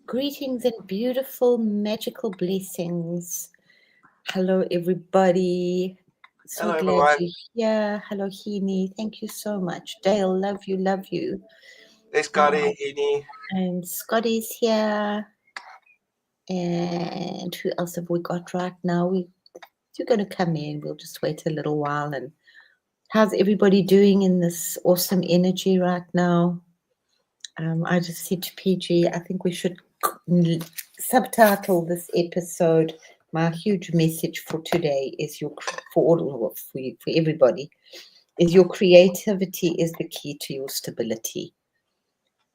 Greetings and beautiful magical blessings. Hello, everybody. So Hello, glad everyone. you're here. Hello, Heini. Thank you so much. Dale, love you, love you. Hey, Uh, Scotty, Heaney. and Scotty's here. And who else have we got right now? You're going to come in. We'll just wait a little while. And how's everybody doing in this awesome energy right now? I just said to PG, I think we should subtitle this episode. My huge message for today is for everybody is your creativity is the key to your stability.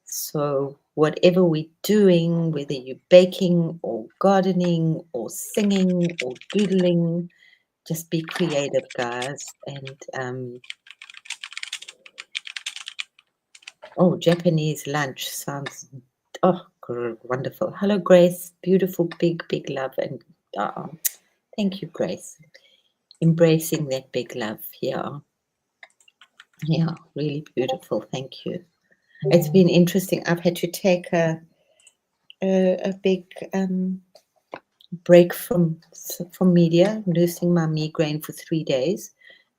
So whatever we're doing, whether you're baking or gardening or singing or doodling, just be creative, guys. And Japanese lunch sounds wonderful. Hello, Grace. Beautiful, big love. And thank you, Grace. Embracing that big love. Yeah. Yeah, really beautiful. Thank you. It's been interesting. I've had to take a big break from media, nursing my migraine for 3 days.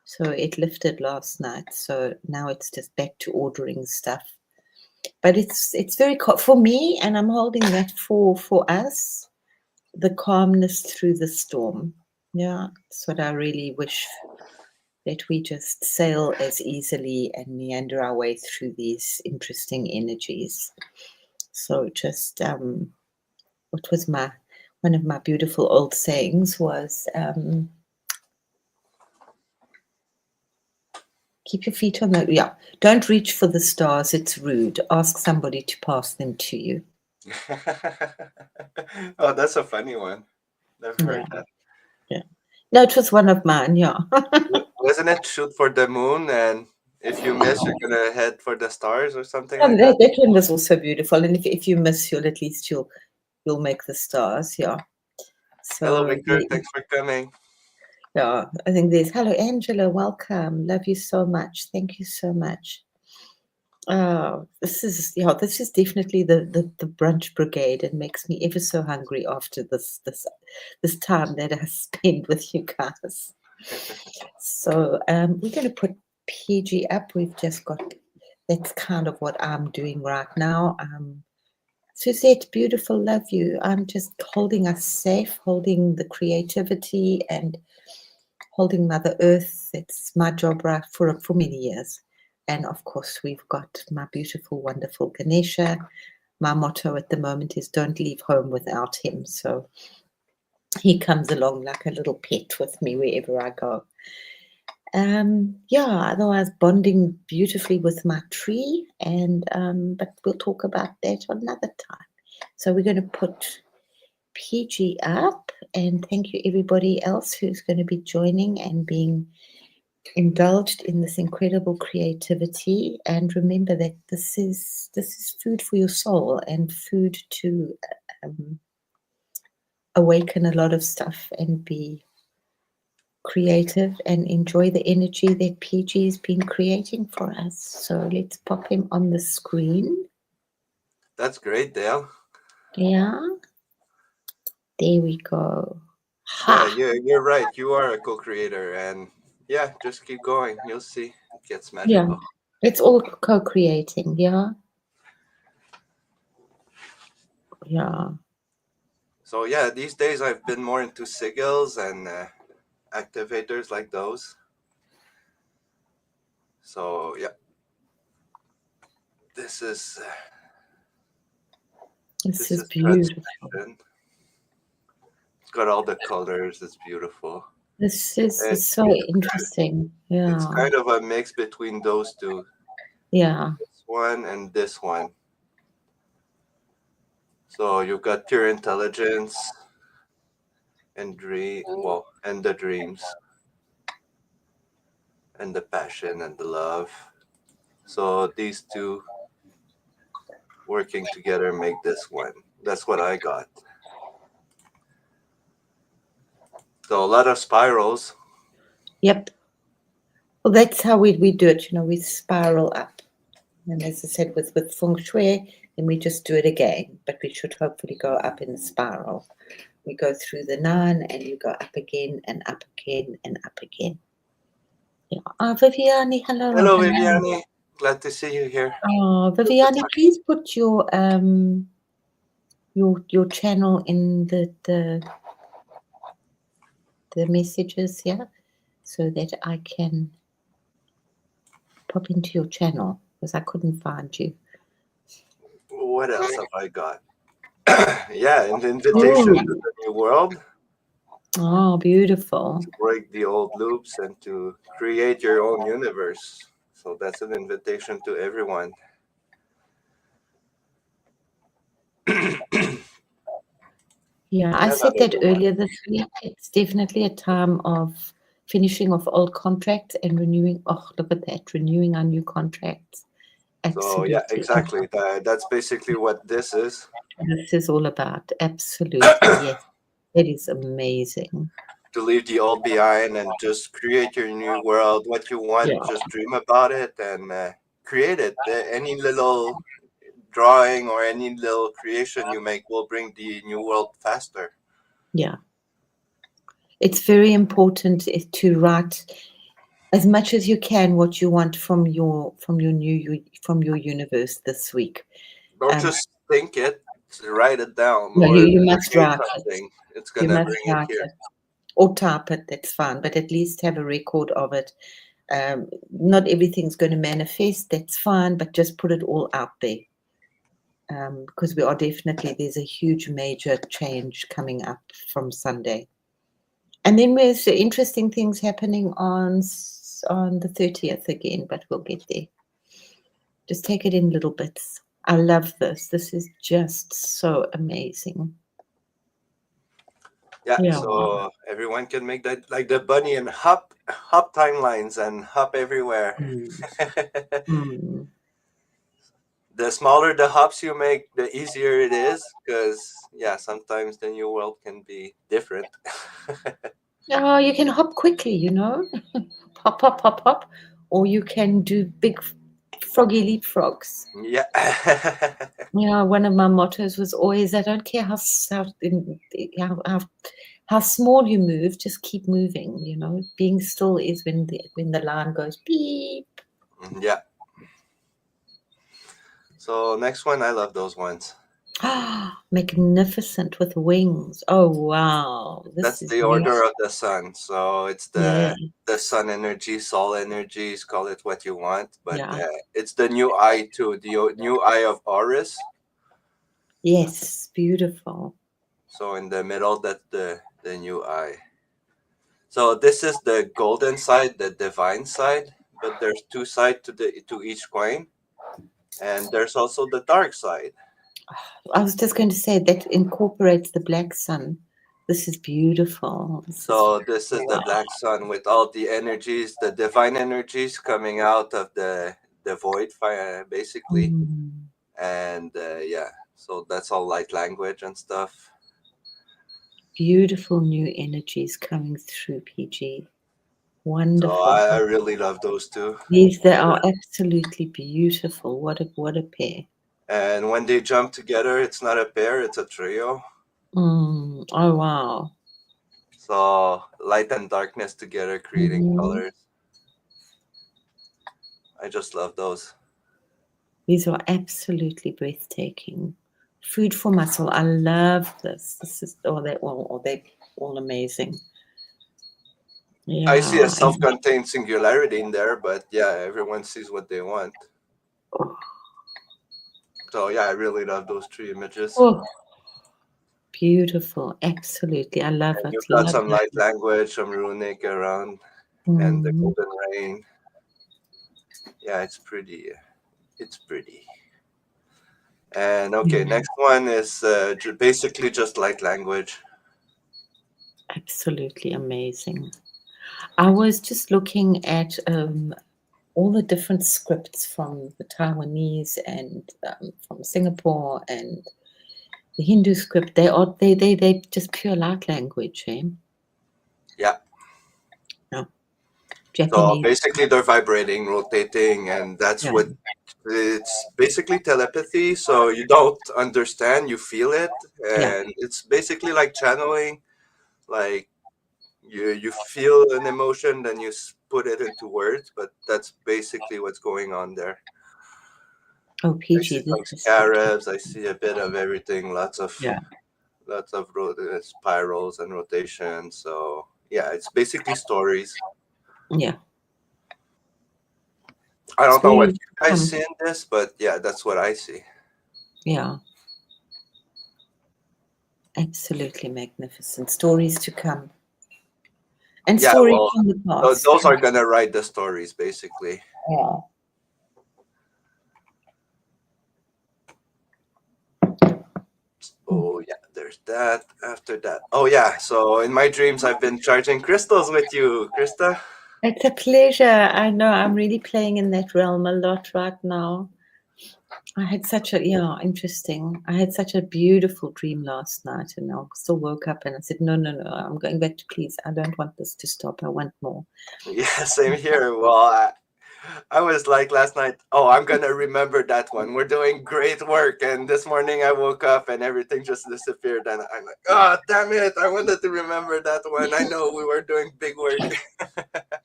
So it lifted last night. So now it's just back to ordering stuff. But it's very for me, and I'm holding that for us, the calmness through the storm. Yeah, that's what I really wish, that we just sail as easily and meander our way through these interesting energies. So just what was one of my beautiful old sayings was, keep your feet on the don't reach for the stars, it's rude. Ask somebody to pass them to you. Oh, that's a funny one. Never heard that. Yeah. No, it was one of mine, yeah. Wasn't it shoot for the moon and if you miss, you're gonna head for the stars or something And like that? that one was also beautiful. And if you miss, at least you'll make the stars, yeah. Hello, So Victor. Thanks for coming. yeah, I think there's hello Angela, welcome. Love you so much. Thank you so much. This is definitely the brunch brigade, and makes me ever so hungry after this time that I spend with you guys. So we're going to put PG up. We've just got, that's kind of what I'm doing right now. Suzette, beautiful, love you. I'm just holding us safe, holding the creativity and holding Mother Earth. It's my job right for many years. And of course, we've got my beautiful, wonderful Ganesha. My motto at the moment is don't leave home without him. So he comes along like a little pet with me wherever I go. Otherwise bonding beautifully with my tree, and but we'll talk about that another time. So we're going to put PG up, and thank you everybody else who's going to be joining and being indulged in this incredible creativity. And remember that this is food for your soul and food to awaken a lot of stuff and be creative and enjoy the energy that PG has been creating for us. So let's pop him on the screen. That's great, Dale. Yeah, there we go. Yeah, Ha! you're right. You are a co-creator, and yeah, just keep going. You'll see. It gets Yeah, magical. it's all co-creating. Yeah, yeah. So yeah, these days I've been more into sigils and activators like those. So yeah, this is This this is is beautiful. transmission. It's got all the colors. It's beautiful. This is And so interesting. it's Yeah, kind of a mix between those two, yeah. this one and this one. So you've got pure intelligence and and the dreams and the passion and the love. So these two working together make this one. That's what I got. So a lot of spirals. Yep. Well, that's how we do it. We spiral up. And as I said, with feng shui, then we just do it again, but we should hopefully go up in the spiral. We go through the 9 and you go up again and up again and up again. Yeah. Viviani, hello. Hello, Viviani. Glad to see you here. Viviani, please put your channel in the messages here so that I can pop into your channel because I couldn't find you. What else have I got? Yeah, an invitation to the new world. Oh, beautiful. To break the old loops and to create your own universe. So that's an invitation to everyone. Yeah, I said that earlier this week. It's definitely a time of finishing off old contracts and renewing. Oh, look at that, renewing our new contracts. Absolutely. So yeah, exactly. That's basically what this is. This is all about. Absolutely, yes. It is amazing. To leave the old behind and just create your new world. What you want, Yeah. just dream about it and create it. Any little drawing or any little creation you make will bring the new world faster. Yeah. It's very important to write as much as you can what you want from your universe this week. Don't just think it, write it down. No, Or you must create write something. it. It's You gonna must bring it write here. it. Or type it, that's fine, but at least have a record of it. Not everything's going to manifest, that's fine, but just put it all out there. Because there's a huge major change coming up from Sunday. And then there's interesting things happening on the 30th again, but we'll get there. Just take it in little bits. I love this. This is just so amazing. Yeah, so everyone can make that like the bunny and hop timelines and hop everywhere. The smaller the hops you make, the easier it is because yeah, sometimes the new world can be different. Oh, you can hop quickly, hop, hop, hop, hop, or you can do big froggy leapfrogs. Yeah. One of my mottos was always, I don't care how small you move, just keep moving. Being still is when the line goes beep. Yeah. So next one, I love those ones. Magnificent with wings. Oh wow. That's the order of the sun. So it's the sun energy, soul energies, call it what you want. But it's the new eye too, the new eye of Horus. Yes, beautiful. So in the middle, that's the new eye. So this is the golden side, the divine side, but there's two sides to each coin, and there's also the dark side. I was just going to say that incorporates the black sun. This is beautiful. This is the black sun with all the energies, the divine energies coming out of the void, basically. And so that's all light language and stuff. Beautiful new energies coming through, PG. Wonderful. So I really love those two. Yes, they are absolutely beautiful. What a pair. And when they jump together, it's not a pair, it's a trio. Oh, wow. So light and darkness together creating colors. I just love those. These are absolutely breathtaking. Food for muscle. I love this. This is they're all amazing. Yeah. I see a self-contained singularity in there, but yeah, everyone sees what they want. So yeah, I really love those three images. Beautiful, absolutely. I love it. You've got some light language, some runic around, and the golden rain. Yeah, it's pretty. It's pretty. And okay, next one is basically just light language. Absolutely amazing. I was just looking at all the different scripts from the Taiwanese and from Singapore and the Hindu script. They just pure light language, eh? Yeah. Yeah. So Japanese. basically, they're vibrating, rotating, and that's Yeah, what it's basically telepathy. So you don't understand, you feel it, yeah. and it's basically like channeling. Like you feel an emotion, then you put it into words, but that's basically what's going on there. Oh, I see PG, this some is spooky. scarabs. I see a bit of everything. Yeah, Lots of spirals and rotation. So yeah, it's basically stories. yeah. I don't know what Stories you guys come. see in this, but yeah, that's what I see. Yeah, absolutely magnificent. Stories to come. And Yeah, stories well, from the past. those are gonna write the stories basically. Yeah. Oh yeah, there's that. After that, oh yeah. So in my dreams, I've been charging crystals with you, Krista. It's a pleasure. I know I'm really playing in that realm a lot right now. I had such a, yeah, interesting. I had such a beautiful dream last night, and I still woke up and I said, no, no, no, I'm going back to please. I don't want this to stop. I want more. Yeah, same here. Well, I was like last night, oh, I'm gonna remember that one. We're doing great work. And this morning I woke up and everything just disappeared. And I'm like, oh, damn it. I wanted to remember that one. I know we were doing big work.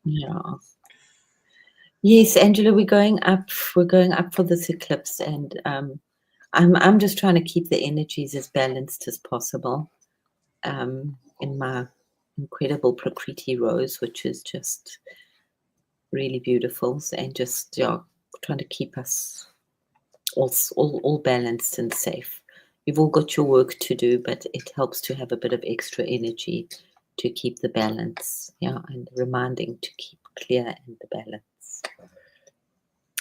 Yeah. Yes, Angela, we're going up. We're going up for this eclipse, and I'm just trying to keep the energies as balanced as possible. In my incredible Prakriti rose, which is just really beautiful, and just, yeah, trying to keep us all balanced and safe. You've all got your work to do, but it helps to have a bit of extra energy to keep the balance, yeah, and reminding to keep clear and the balance.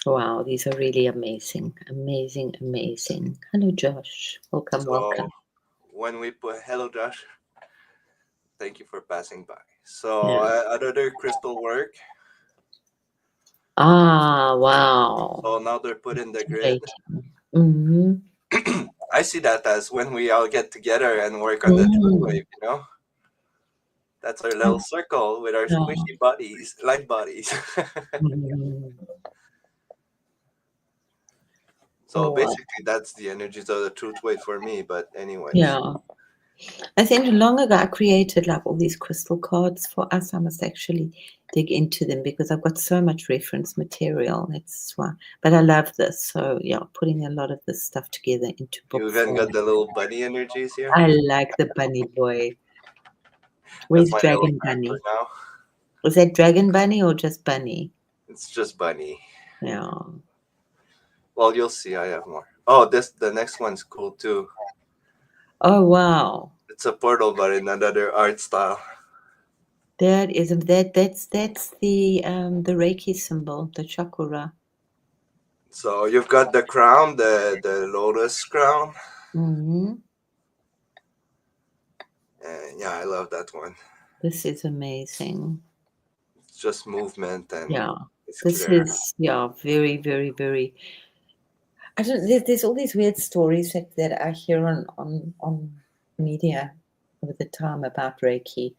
Wow, these are really amazing, amazing, amazing. Hello, Josh. Welcome, So welcome. when we put, hello, Josh. Thank you for passing by. So Yeah. another crystal work. Ah, wow. So now they're put in the grid. Activating. Mm-hmm. I see that as when we all get together and work on the truth Mm. wave, That's our little circle with our Yeah. squishy bodies, light bodies. Mm. So Oh, wow. basically, that's the energies of the truth wave for me. But anyways, Yeah. I think long ago I created like all these crystal cards for us. I must actually dig into them because I've got so much reference material. That's why. But I love this. So yeah, putting a lot of this stuff together into you book even form. got the little bunny energies here. I like the bunny boy. That's Where's my little Dragon character Bunny? now. Was that Dragon Bunny or just Bunny? It's just bunny. Yeah. Well, you'll see. I have more. Oh, the next one's cool too. Oh wow. It's a portal, but in another art style. That is that's the Reiki symbol, the chakra. So you've got the crown, the lotus crown, Hmm. and yeah, I love that one. This is amazing. It's just movement and Yeah. it's This clear. is, yeah, very, very, very. I don't. There's all these weird stories that I hear on media over the time about Reiki.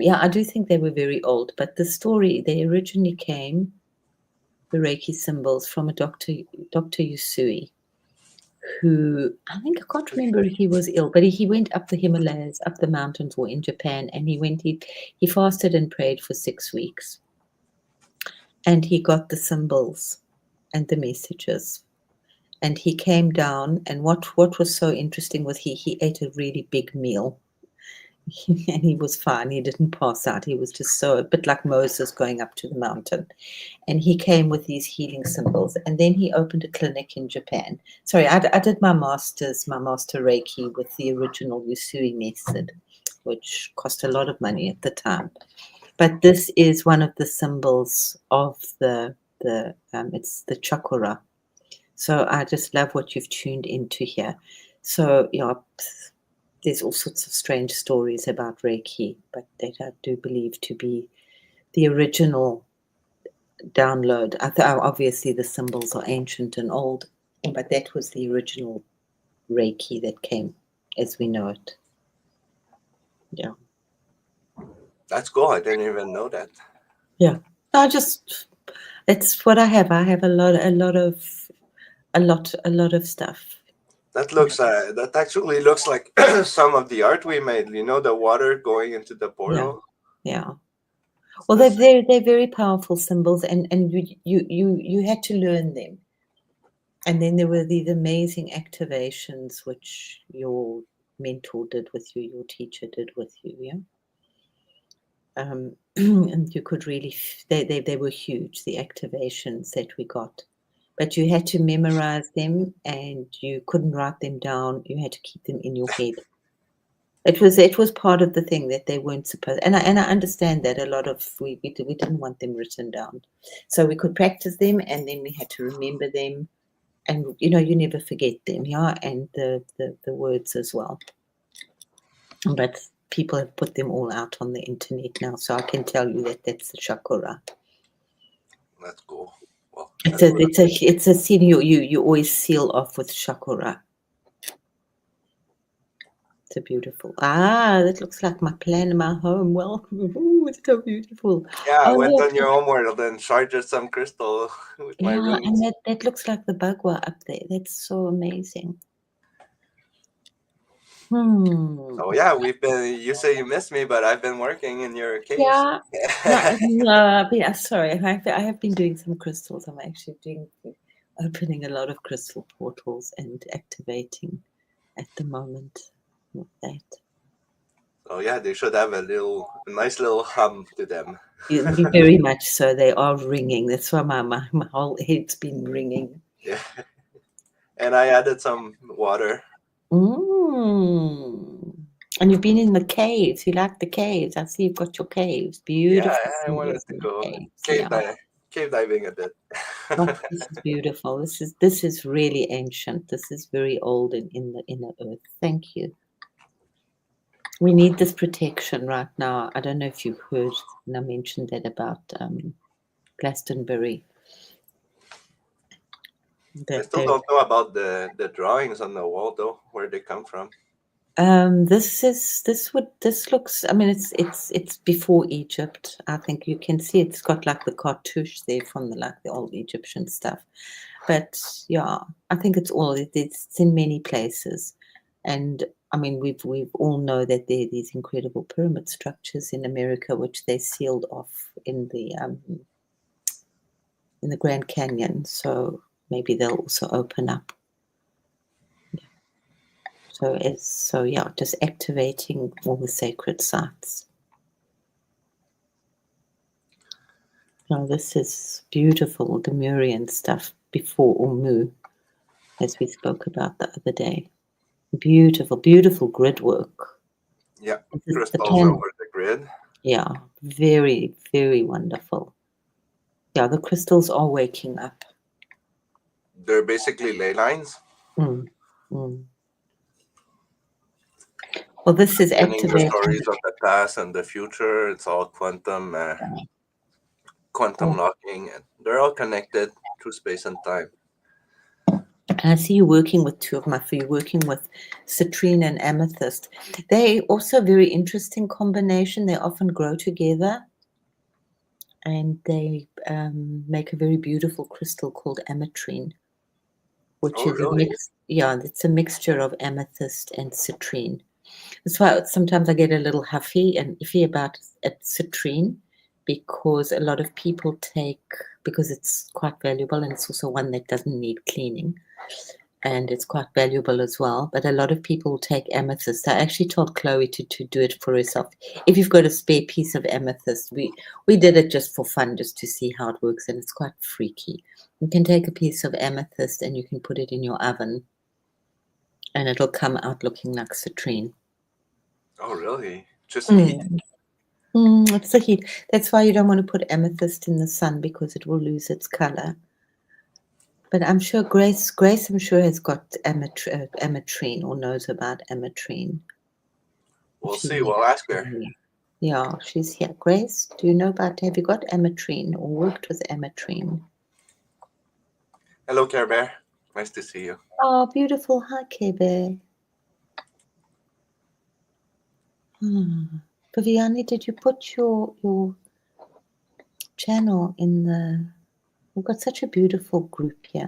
Yeah, I do think they were very old, but the story they originally came, the Reiki symbols, from a Dr. Yusui, who I think I can't remember if he was ill, but he went up the Himalayas, up the mountains, or in Japan, and he fasted and prayed for 6 weeks, and he got the symbols and the messages. And he came down, and what was so interesting was he ate a really big meal. And he was fine. He didn't pass out. He was just so a bit like Moses going up to the mountain. And he came with these healing symbols. And then he opened a clinic in Japan. Sorry, I did my master Reiki with the original Usui method, which cost a lot of money at the time. But this is one of the symbols of the it's the chakra. So I just love what you've tuned into here. So, there's all sorts of strange stories about Reiki, but that I do believe to be the original download. Obviously, the symbols are ancient and old, but that was the original Reiki that came as we know it. Yeah. That's cool. I didn't even know that. Yeah. I just it's what I have. I have a lot of stuff. That actually looks like some of the art we made. You know, the water going into the Yeah, portal. yeah. It's Well, the same. they're very powerful symbols, and you had to learn them. And then there were these amazing activations which your mentor did with you, your teacher did with you, yeah. And you could really, they were huge, the activations that we got. But you had to memorize them, and you couldn't write them down. You had to keep them in your head. It was part of the thing that they weren't supposed, and I understand that a lot of we didn't want them written down, so we could practice them, and then we had to remember them, and you never forget them, yeah, and the words as well. But people have put them all out on the internet now, so I can tell you that that's the chakra. That's cool. Well, It's that's a what it's a it's a scene you always seal off with chakra. It's a beautiful. That looks like my plan in my home. Well, ooh, it's so beautiful. yeah, I Oh went look, on your homeworld and charged some crystal with my yeah, and runes. that looks like the bagua up there. That's so amazing. So yeah, we've been. You say you miss me, but I've been working in your caves. Yeah. No, no, sorry. I have been doing some crystals. I'm actually opening a lot of crystal portals and activating at the moment with that. So yeah, they should have a nice little hum to them. Very much so. They are ringing. That's why my whole head's been ringing. Yeah, and I added some water. Mm. And you've been in the caves. You like the caves. I see you've got your caves. Yeah, Beautiful I wanted symbols to in the go caves. Yeah. cave diving a bit. Oh, this is beautiful. This is really ancient. This is very old in the inner earth. Thank you. We need this protection right now. I don't know if you heard, and I mentioned that about Glastonbury. I That still don't know about the drawings on the wall though, where they come from. this looks. I mean, it's before Egypt. I think you can see it's got like the cartouche there from the old Egyptian stuff. But yeah, I think it's in many places, and I mean we've all know that there are these incredible pyramid structures in America which they sealed off in the Grand Canyon. So maybe they'll also open up. So yeah, just activating all the sacred sites. Now this is beautiful Lemurian stuff before Umu, as we spoke about the other day. Beautiful, beautiful grid work. Yeah, The crystals plan, over the grid. yeah, very, very wonderful. Yeah, the crystals are waking up. They're basically ley lines, Mm, mm. Well, this is telling the activating. stories of the past and the future. It's all quantum Oh, locking, and they're all connected through space and time. and I see you working with two of my. You're working with citrine and amethyst. They also very interesting combination. They often grow together, and they make a very beautiful crystal called ametrine, which Oh, is a really? mix. Yeah, it's a mixture of amethyst and citrine. That's why sometimes I get a little huffy and iffy about citrine, because a lot of people take, because it's quite valuable and it's also one that doesn't need cleaning, and it's quite valuable as well. But a lot of people take amethyst. I actually told Chloe to do it for herself. If you've got a spare piece of amethyst, we did it just for fun, just to see how it works, and it's quite freaky. You can take a piece of amethyst and you can put it in your oven, and it'll come out looking like citrine. Oh, really? Just heat? Mm. It's the heat. That's why you don't want to put amethyst in the sun, because it will lose its color. But I'm sure Grace, I'm sure, has got ametrine or knows about ametrine. We'll She's see. We'll ask her. here. Yeah, she's here. Grace, do you know have you got ametrine or worked with ametrine? Hello, Care Bear. Nice to see you. Oh, beautiful. Hi, Kebe. Viviani, did you put your channel in the. We've got such a beautiful group here.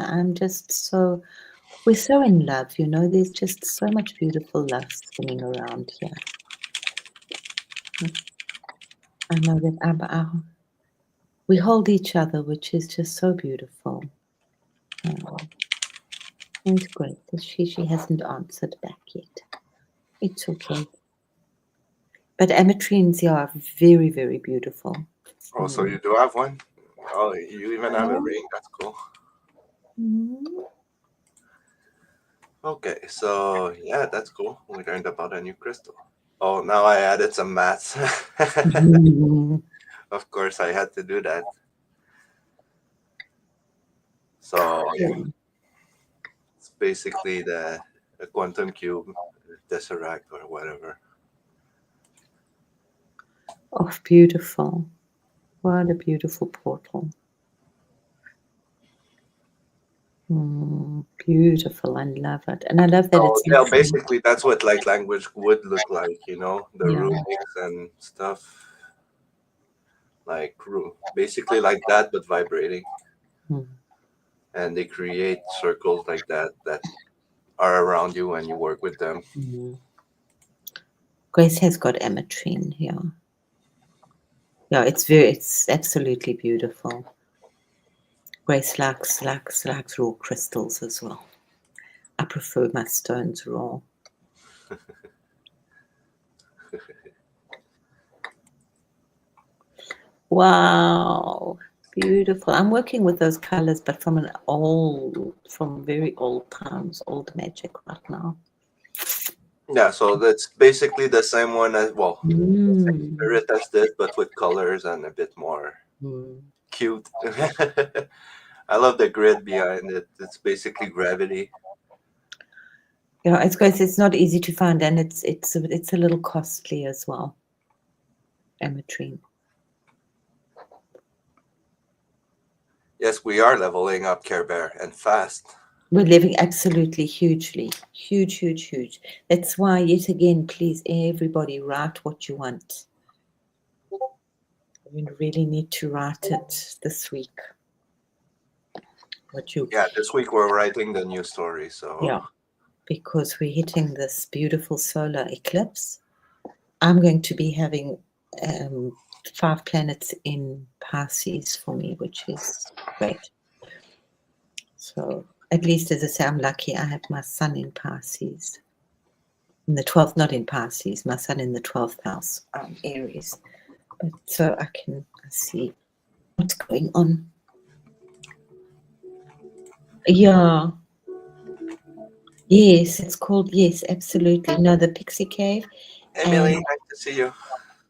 We're so in love, you know. There's just so much beautiful love spinning around here. I know that we hold each other, which is just so beautiful. It's great. She hasn't answered back yet. It's okay. But ametrines, yeah, are very, very beautiful. Oh, so you do have one? Oh, you even have a ring. That's cool. Mm-hmm. Okay, so yeah, that's cool. We learned about a new crystal. Oh, now I added some maths. Of course, I had to do that. So yeah, it's basically the quantum cube, tesseract, or whatever. Oh, beautiful. What a beautiful portal. Beautiful. I love it. And I love that So it's yeah, listening. basically that's what light language would look like, the Yeah. runics and stuff, like basically like that, but vibrating. Mm. And they create circles like that are around you when you work with them. Mm. Grace has got ametrine here. Yeah, it's absolutely beautiful. Grace likes raw crystals as well. I prefer my stones raw. Wow, beautiful. I'm working with those colors, but from very old times, old magic right now. Yeah, so that's basically the same one as well, the same Mm. spirit as this, but with colors and a bit more Mm. cute. I love the grid behind it. It's basically gravity. Yeah, it's not easy to find, and it's a little costly as well. Ametrine. Yes, we are leveling up Care Bear and fast. We're living absolutely hugely, huge, huge, huge. That's why, yet again, please, everybody, write what you want. We really need to write it this week. Yeah, this week we're writing the new story, so Yeah, because we're hitting this beautiful solar eclipse. I'm going to be having 5 planets in Pisces for me, which is great. So at least, as I say, I'm lucky. I have my sun in Pisces. In the 12th, not in Pisces, my sun in the 12th house, Aries. But so I can see what's going on. Yeah. Yes, it's called, yes, absolutely. No, the Pixie Cave. Emily, And nice to see you.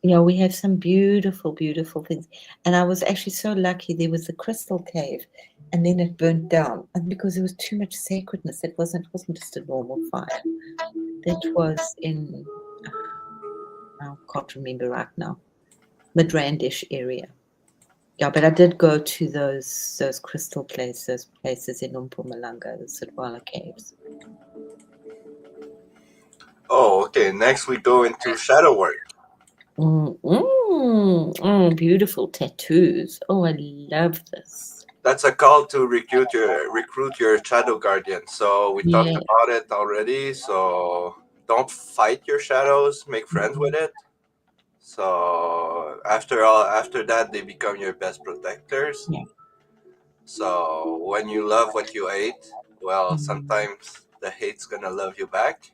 yeah, we have some beautiful, beautiful things. And I was actually so lucky. There was a crystal cave, and then it burnt down. And because there was too much sacredness, it wasn't just a normal fire. That was in, I can't remember right now, Midrandish area. Yeah, but I did go to those crystal places, in Mpumalanga, the Sudwala caves. Oh, okay. Next we go into shadow work. Beautiful tattoos. Oh, I love this. That's a call to recruit your shadow guardian. So we talked Yeah. about it already. So don't fight your shadows. Make friends with it. So after that, they become your best protectors. Yeah. So when you love what you hate, well, Mm. sometimes the hate's gonna love you back.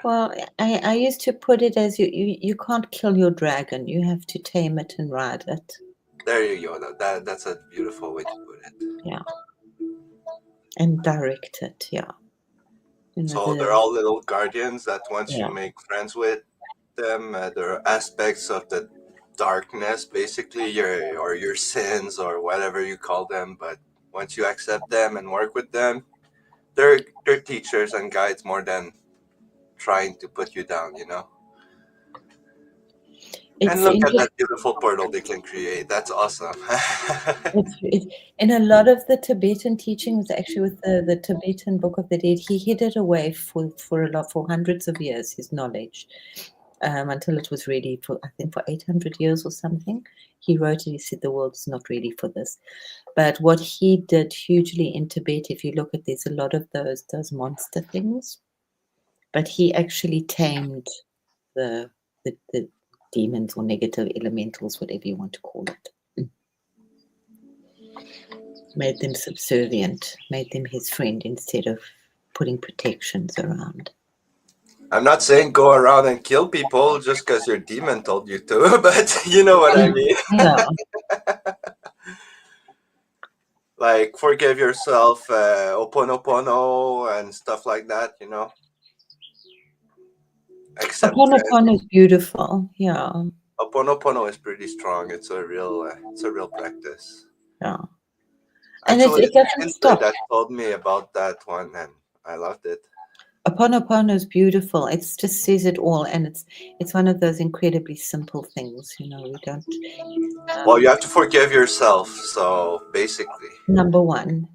Well, I used to put it as you can't kill your dragon. You have to tame it and ride it. There you go. That's a beautiful way to put it. Yeah. And direct it. Yeah. You know, So they're the all little guardians that once you yeah. make friends with them, there are aspects of the darkness, basically your sins or whatever you call them. But once you accept them and work with them, they're teachers and guides more than trying to put you down. And It's look at interesting. that beautiful portal they can create. That's awesome. In a lot of the Tibetan teachings, actually, with the Tibetan Book of the Dead, he hid it away for hundreds of years, his knowledge. until it was ready for, I think, for 800 years or something. He wrote it, he said the world is not ready for this. But what he did hugely in Tibet, if you look at, there's a lot of those monster things, but he actually tamed the demons or negative elementals, whatever you want to call it. Made them subservient, made them his friend instead of putting protections around. I'm not saying go around and kill people just because your demon told you to, but you know what I mean. Yeah. Like forgive yourself, oponopono and stuff like that, you know. Acceptance. Ho'oponopono is beautiful. Yeah. Oponopono is pretty strong. It's a real practice. Yeah. And Actually, it it's doesn't Kinsley stop. that told me about that one, and I loved it. Ho'oponopono is beautiful. It just says it all, and it's one of those incredibly simple things. You know, we don't. Well, you have to forgive yourself. So basically, Number one,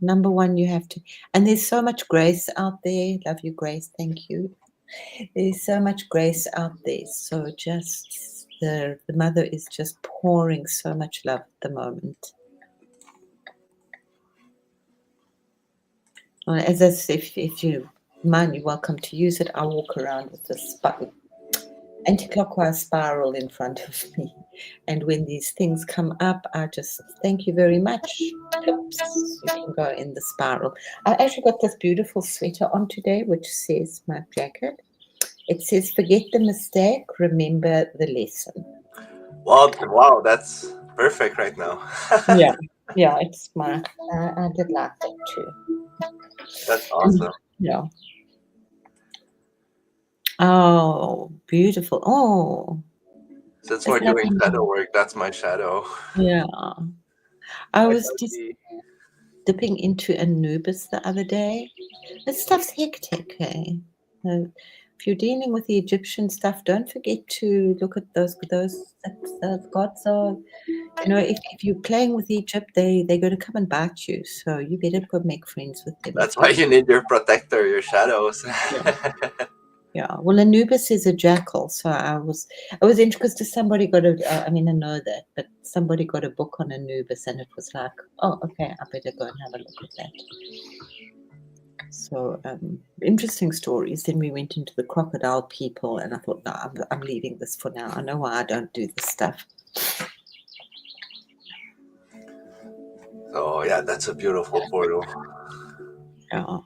you have to. And there's so much grace out there. Love you, Grace. Thank you. There's so much grace out there. So just the mother is just pouring so much love at the moment. As I said, if you mind, you're welcome to use it. I walk around with this anti-clockwise spiral in front of me, and when these things come up, I just thank you very much. Oops, you can go in the spiral. I actually got this beautiful sweater on today, which says, my jacket, it says, forget the mistake, remember the lesson. well, wow, that's perfect right now. Yeah, it's my, I did like that too. That's awesome. Yeah. Oh, beautiful. Oh, Since it's we're like, doing shadow work, that's my shadow. yeah. I I was can just see. dipping into Anubis the other day. This stuff's hectic, eh? If you're dealing with the Egyptian stuff, don't forget to look at those gods are. You know, if you're playing with Egypt, they're going to come and bite you. So you better go make friends with them That's if why you. you need your protector, your shadows. Yeah. Yeah. Well, Anubis is a jackal, so I was interested because somebody got a. I mean, I know that, but somebody got a book on Anubis, and it was like, oh, okay, I better go and have a look at that. So interesting stories. Then we went into the crocodile people, and I thought, no, I'm leaving this for now. I know why I don't do this stuff. Oh yeah, that's a beautiful portal. Yeah.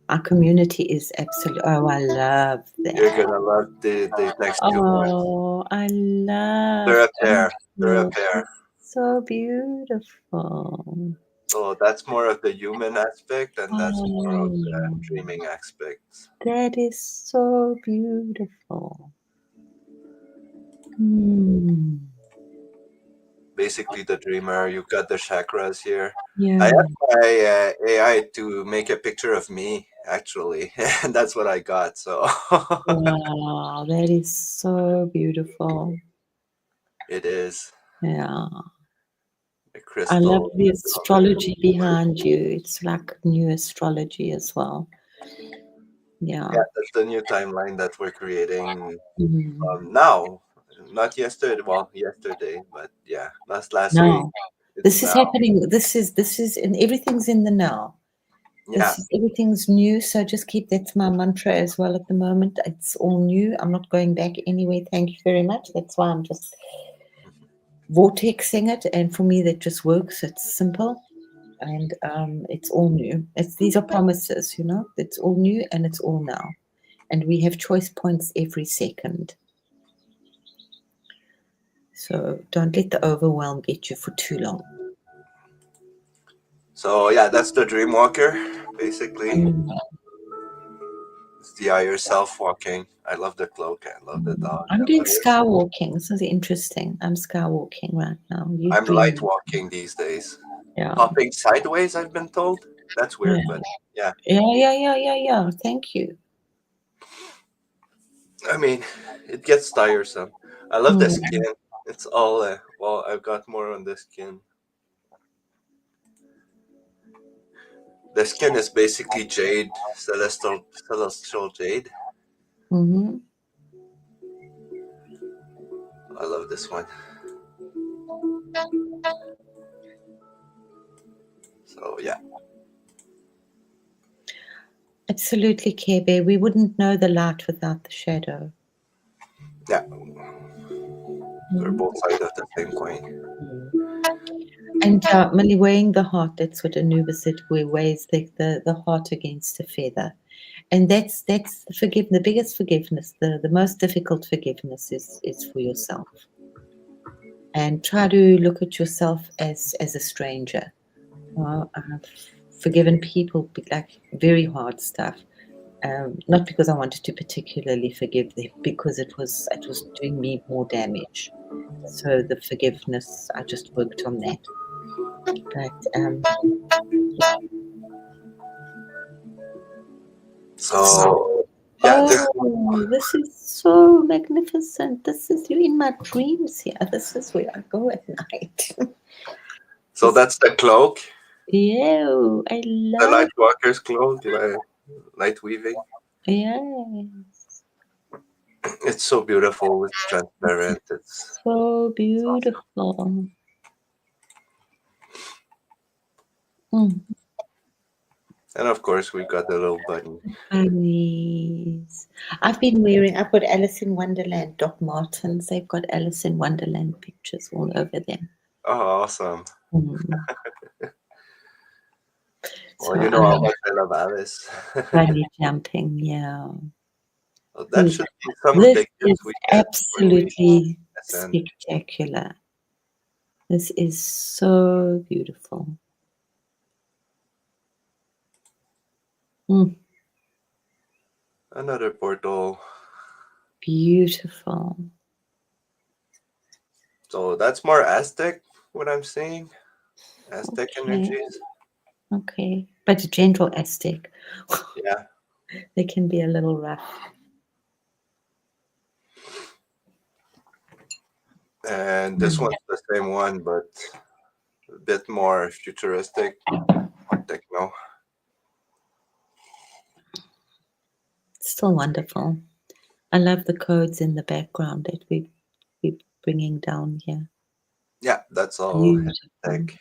Our community is absolutely. Oh, I love You're that. gonna love the next few points. Oh, I love. They're a Thank pair. They're a you. pair. So beautiful. So that's more of the human aspect, and that's more of the Oh, dreaming aspects. that is so beautiful. Hmm. Basically, the dreamer. You've got the chakras here. I Yeah. asked my AI to make a picture of me, actually, and that's what I got. So Wow, that is so beautiful. it is Yeah. a I love crystal the covered. astrology behind you. It's like new astrology as well. Yeah. Yeah, that's the new timeline that we're creating Mm. now. Not yesterday. Well, yesterday, but yeah, last week. Now, It's this is now. happening. This is, and everything's in the now. Yeah, Everything's new. So just keep that's my mantra as well at the moment. It's all new. I'm not going back anyway. Thank you very much. That's why I'm just vortexing it, and for me that just works. It's simple. And it's all new. These are promises, you know. It's all new and it's all now, and we have choice points every second. So don't let the overwhelm get you for too long. so yeah, that's the dream walker, basically. Mm. It's the higher self walking. I love the cloak. I love the dog. I'm I doing love it. skywalking. This is interesting. I'm skywalking right now. You I'm light dream. walking these days. Yeah. Hopping sideways, I've been told. That's Yeah. weird, but yeah. Yeah. Thank you. I mean, it gets tiresome. I love the Mm. skin. It's all, well, I've got more on the skin. The skin is basically jade, celestial jade. Mm-hmm. I love this one. So yeah, Absolutely, Care Bear. We wouldn't know the light without the shadow. yeah, they're Mm. both sides of the same coin. Mm. And Millie, weighing the heart, that's what Anubis said, where weighs the heart against a feather. And that's the biggest forgiveness, the most difficult forgiveness is for yourself. And try to look at yourself as a stranger. I've forgiven people like very hard stuff. Not because I wanted to particularly forgive them, because it was doing me more damage. So the forgiveness, I just worked on that. But So yeah, oh, this is so magnificent. This is you in my dreams here. This is where I go at night. so that's the cloak, Yeah, I the love. light walker's cloak, light weaving. Yeah, It's so beautiful. It's this is transparent. so It's awesome. beautiful. Mm. And of course, we got the little bunny. Bunnies. I've got Alice in Wonderland Doc Martens. They've got Alice in Wonderland pictures all over them. Oh, awesome. Mm. Well, So you know how much I love Alice. bunny jumping, yeah. Well, that should be some of This the is gifts we get when we absolutely ascend. spectacular. This is so beautiful. Mm, Another portal. beautiful. So that's more Aztec, what I'm seeing. Aztec Okay, energies. okay. But a gentle Aztec. Yeah. They can be a little rough. And this one's the same one, but a bit more futuristic, more techno. Still wonderful. I love the codes in the background that we're bringing down here. Yeah, that's all Beautiful. tech.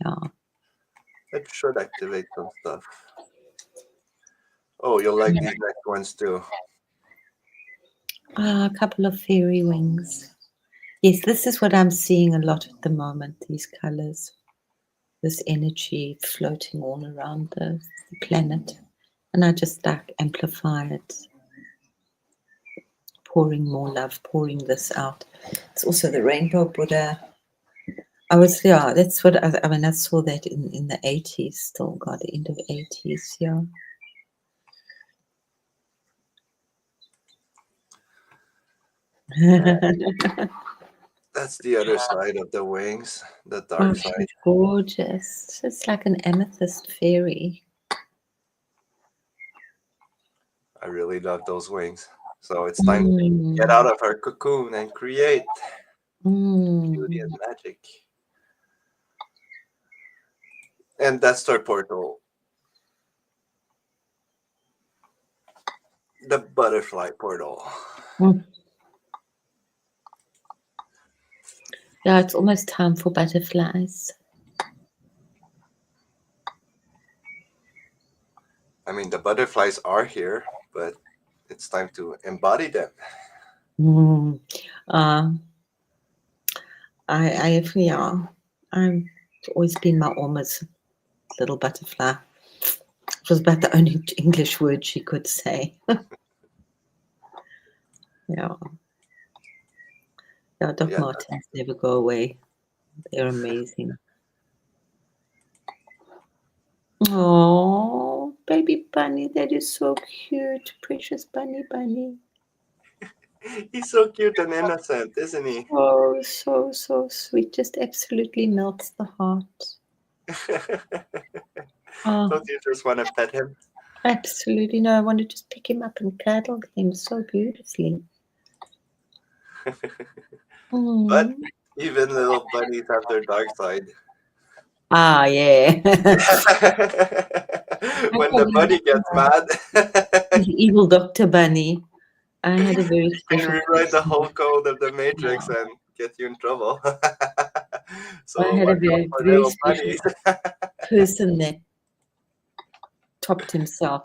Yeah. It should activate some stuff. Oh, you'll like these next ones too. A couple of fairy wings. Yes, this is what I'm seeing a lot at the moment, these colors. This energy floating all around the planet. And I just like amplify it, pouring more love, pouring this out. It's also the rainbow Buddha. That's what I mean, I saw that in the 80s still, God, the end of 80s, yeah. That's the other side of the wings, the Oh, dark side. she's gorgeous. It's like an amethyst fairy. I really love those wings. So it's time to get Mm. out of our cocoon and create beauty Mm. and magic. And that's our portal, the butterfly portal. Mm. Yeah, it's almost time for butterflies. I mean, the butterflies are here, but it's time to embody them. Mm. Uh, yeah, I've always been my almost little butterfly. It was about the only English word she could say. Yeah, yeah, Doc Yeah, Martens never go away. They're amazing. Oh, baby bunny, that is so cute. Precious bunny bunny. he's so cute and innocent, isn't he? Oh, so, so sweet. Just absolutely melts the heart. Oh, Don't you just want to pet him? absolutely. No, I want to just pick him up and cuddle him so beautifully. But Mm. even little bunnies have their dark side. Ah, yeah. I When call the him bunny gets mad, the evil Dr. Bunny. I had a very Can special rewrite the whole person. code of the Yeah, Matrix and get you in trouble. I So had a watch out very for very little special bunnies. person that topped himself.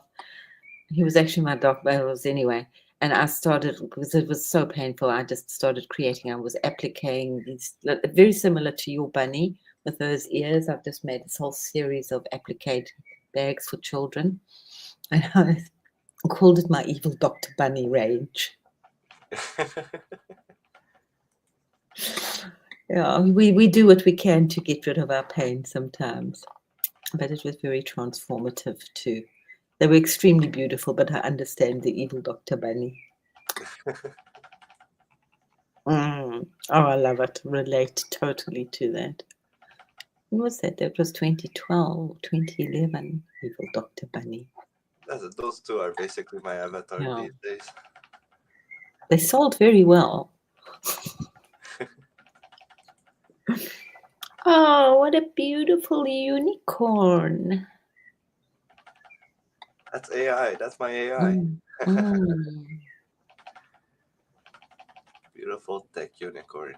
He was actually my dog barrels anyway. And I started because it was so painful. I just started creating. I was appliquing these very similar to your bunny with those ears. I've just made this whole series of applique bags for children, and I called it my evil Dr. Bunny range. Yeah, we do what we can to get rid of our pain sometimes, but it was very transformative too. They were extremely beautiful, but I understand the evil Dr. Bunny. Oh, I love it. Relate totally to that. When was that? That was 2012, 2011. Evil Dr. Bunny. Those two are basically my avatar Yeah. these days. They sold very well. Oh, what a beautiful unicorn. That's AI. That's my AI. Mm. Mm. Beautiful tech unicorn.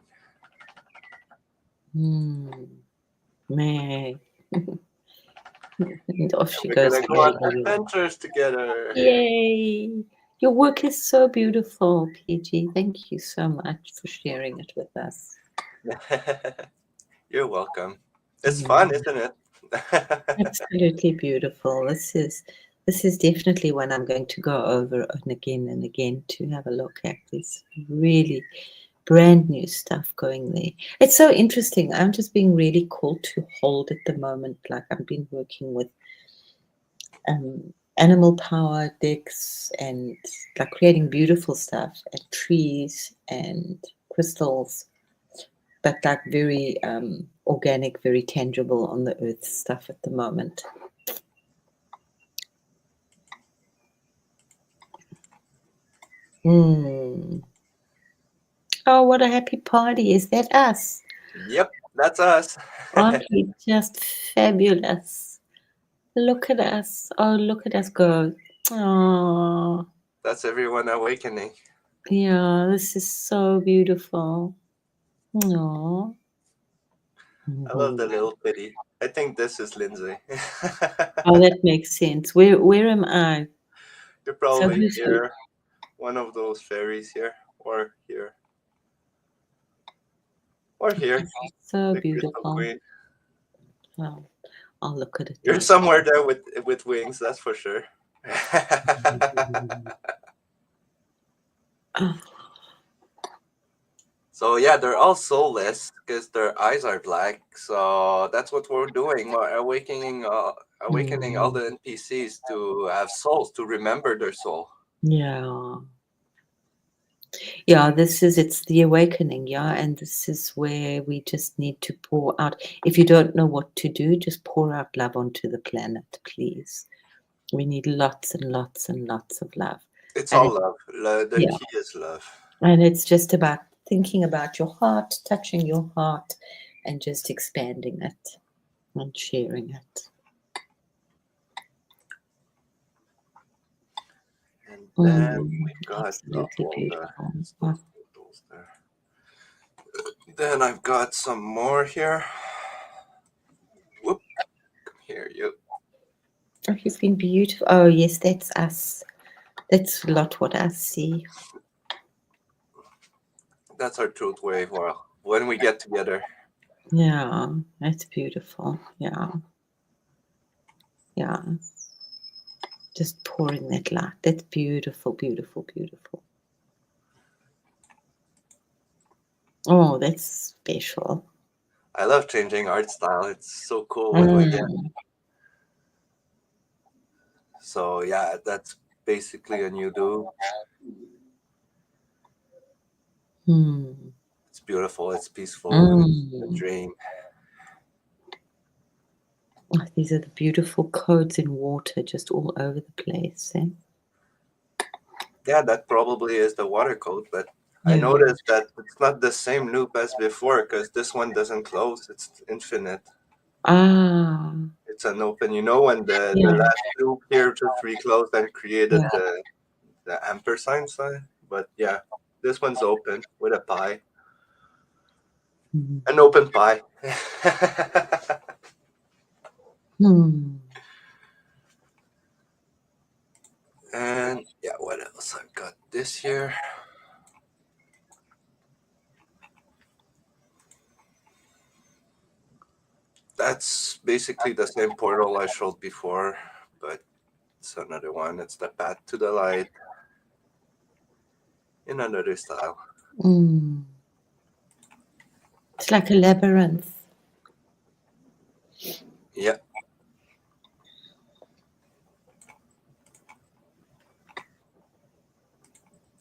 Mm. May. And off And she we're goes gonna to go on baby. adventures together. Yay! Your work is so beautiful, PG. Thank you so much for sharing it with us. You're welcome. It's fun, Mm. isn't it? Absolutely beautiful. This is definitely one I'm going to go over and again to have a look at. This really brand new stuff going there. It's so interesting. I'm just being really called to hold at the moment. Like I've been working with animal power decks and like creating beautiful stuff and trees and crystals, but like very organic, very tangible on the earth stuff at the moment. Hmm. Oh, what a happy party. Is that us? Yep, that's us. Aren't we just fabulous? Look at us. Oh, look at us go. Oh, That's everyone awakening. yeah, this is so beautiful. Oh. I love the little kitty. I think this is Lindsay. Oh, that makes sense. Where am I? You're So probably who's who? here, one of those fairies here, or here, or here, So the Crystal beautiful. Queen. Oh, I'll look at it You're later. somewhere there with wings, that's for sure. Oh, So yeah, they're all soulless because their eyes are black. So that's what we're doing. We're awakening all mm, the NPCs to have souls, to remember their soul. yeah. Yeah, it's the awakening, yeah, and this is where we just need to pour out. If you don't know what to do, just pour out love onto the planet, please. We need lots and lots and lots of love. It's And all it, love. The yeah, key is love. and it's just about thinking about your heart, touching your heart, and just expanding it and sharing it. And then Mm, we got absolutely all the beautiful. those photos there. Then I've got some more here. Whoop, come here, you. Oh, you've been beautiful. Oh, yes, that's us. That's a lot what I see. That's our truth wave. Well, when we get together. Yeah, that's beautiful. Yeah, yeah. Just pouring that light. That's beautiful, beautiful, beautiful. Oh, that's special. I love changing art style. It's so cool when we get. Mm, So yeah, that's basically a new do. mm, It's beautiful. It's peaceful. It's a mm. dream. Oh, these are the beautiful codes in water just all over the place. Eh? Yeah, that probably is the water code, but I Yeah. noticed that it's not the same loop as before because this one doesn't close. It's infinite. Ah, It's an open. You know when the yeah, last loop here just reclosed and yeah. created the ampersand sign. But yeah, this one's open with a pie, Mm. an open pie. Hmm. And yeah, what else I've got this year? That's basically the same portal I showed before, but it's another one. It's the path to the light in another style. Mm. It's like a labyrinth. Yeah.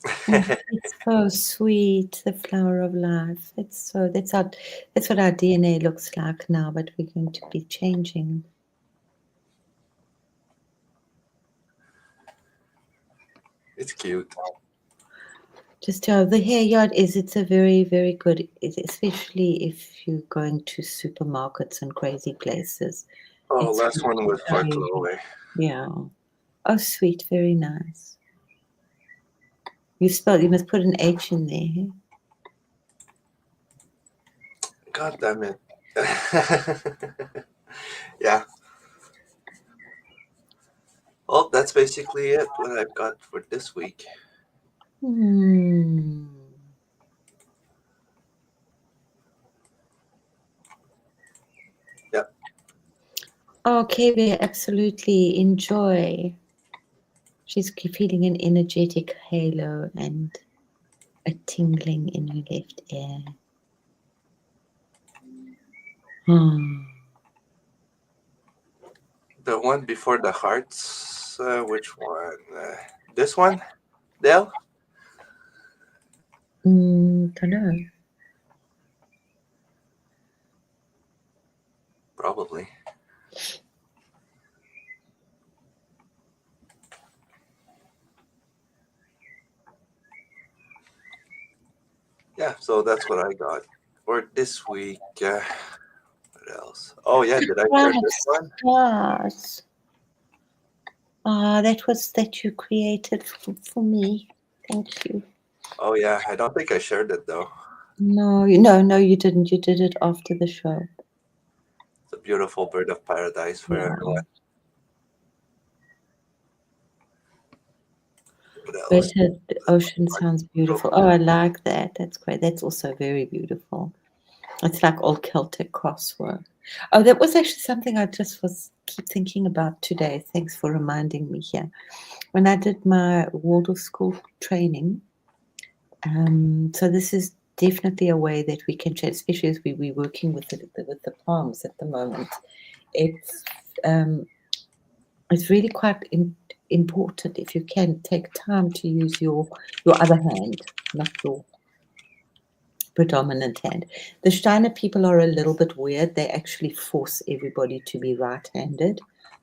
Oh, it's so sweet, the flower of life. That's what our DNA looks like now, but we're going to be changing. It's cute. Just the hair yard it's a very, very good, especially if you're going to supermarkets and crazy places. Oh, It's last one was for very, Chloe. yeah. Oh, sweet, very nice. You must put an H in there. Hey? God damn it. Yeah. Well, that's basically it. What I've got for this week. Hmm. Yep. Okay, we absolutely enjoy. She's feeling an energetic halo and a tingling in her left ear. Hmm. The one before the hearts. Which one? This one, Dale? Don't know. Probably. Yeah, so that's what I got for this week. What else? Oh, yeah, did I share this one? Stars. Ah, that you created for me. Thank you. Oh, yeah, I don't think I shared it, though. No, no, you didn't. You did it after the show. It's a beautiful bird of paradise for Yeah. everyone. What else? Greater Ocean sounds beautiful. Oh, I like that. That's great. That's also very beautiful. It's like old Celtic crosswork. Oh, that was actually something I just was keep thinking about today. Thanks for reminding me here. When I did my Waldorf school training, so this is definitely a way that we can change, especially as we're working with the palms at the moment. It's um, it's really quite important if you can take time to use your other hand, not your predominant hand. The Steiner people are a little bit weird. They actually force everybody to be right-handed.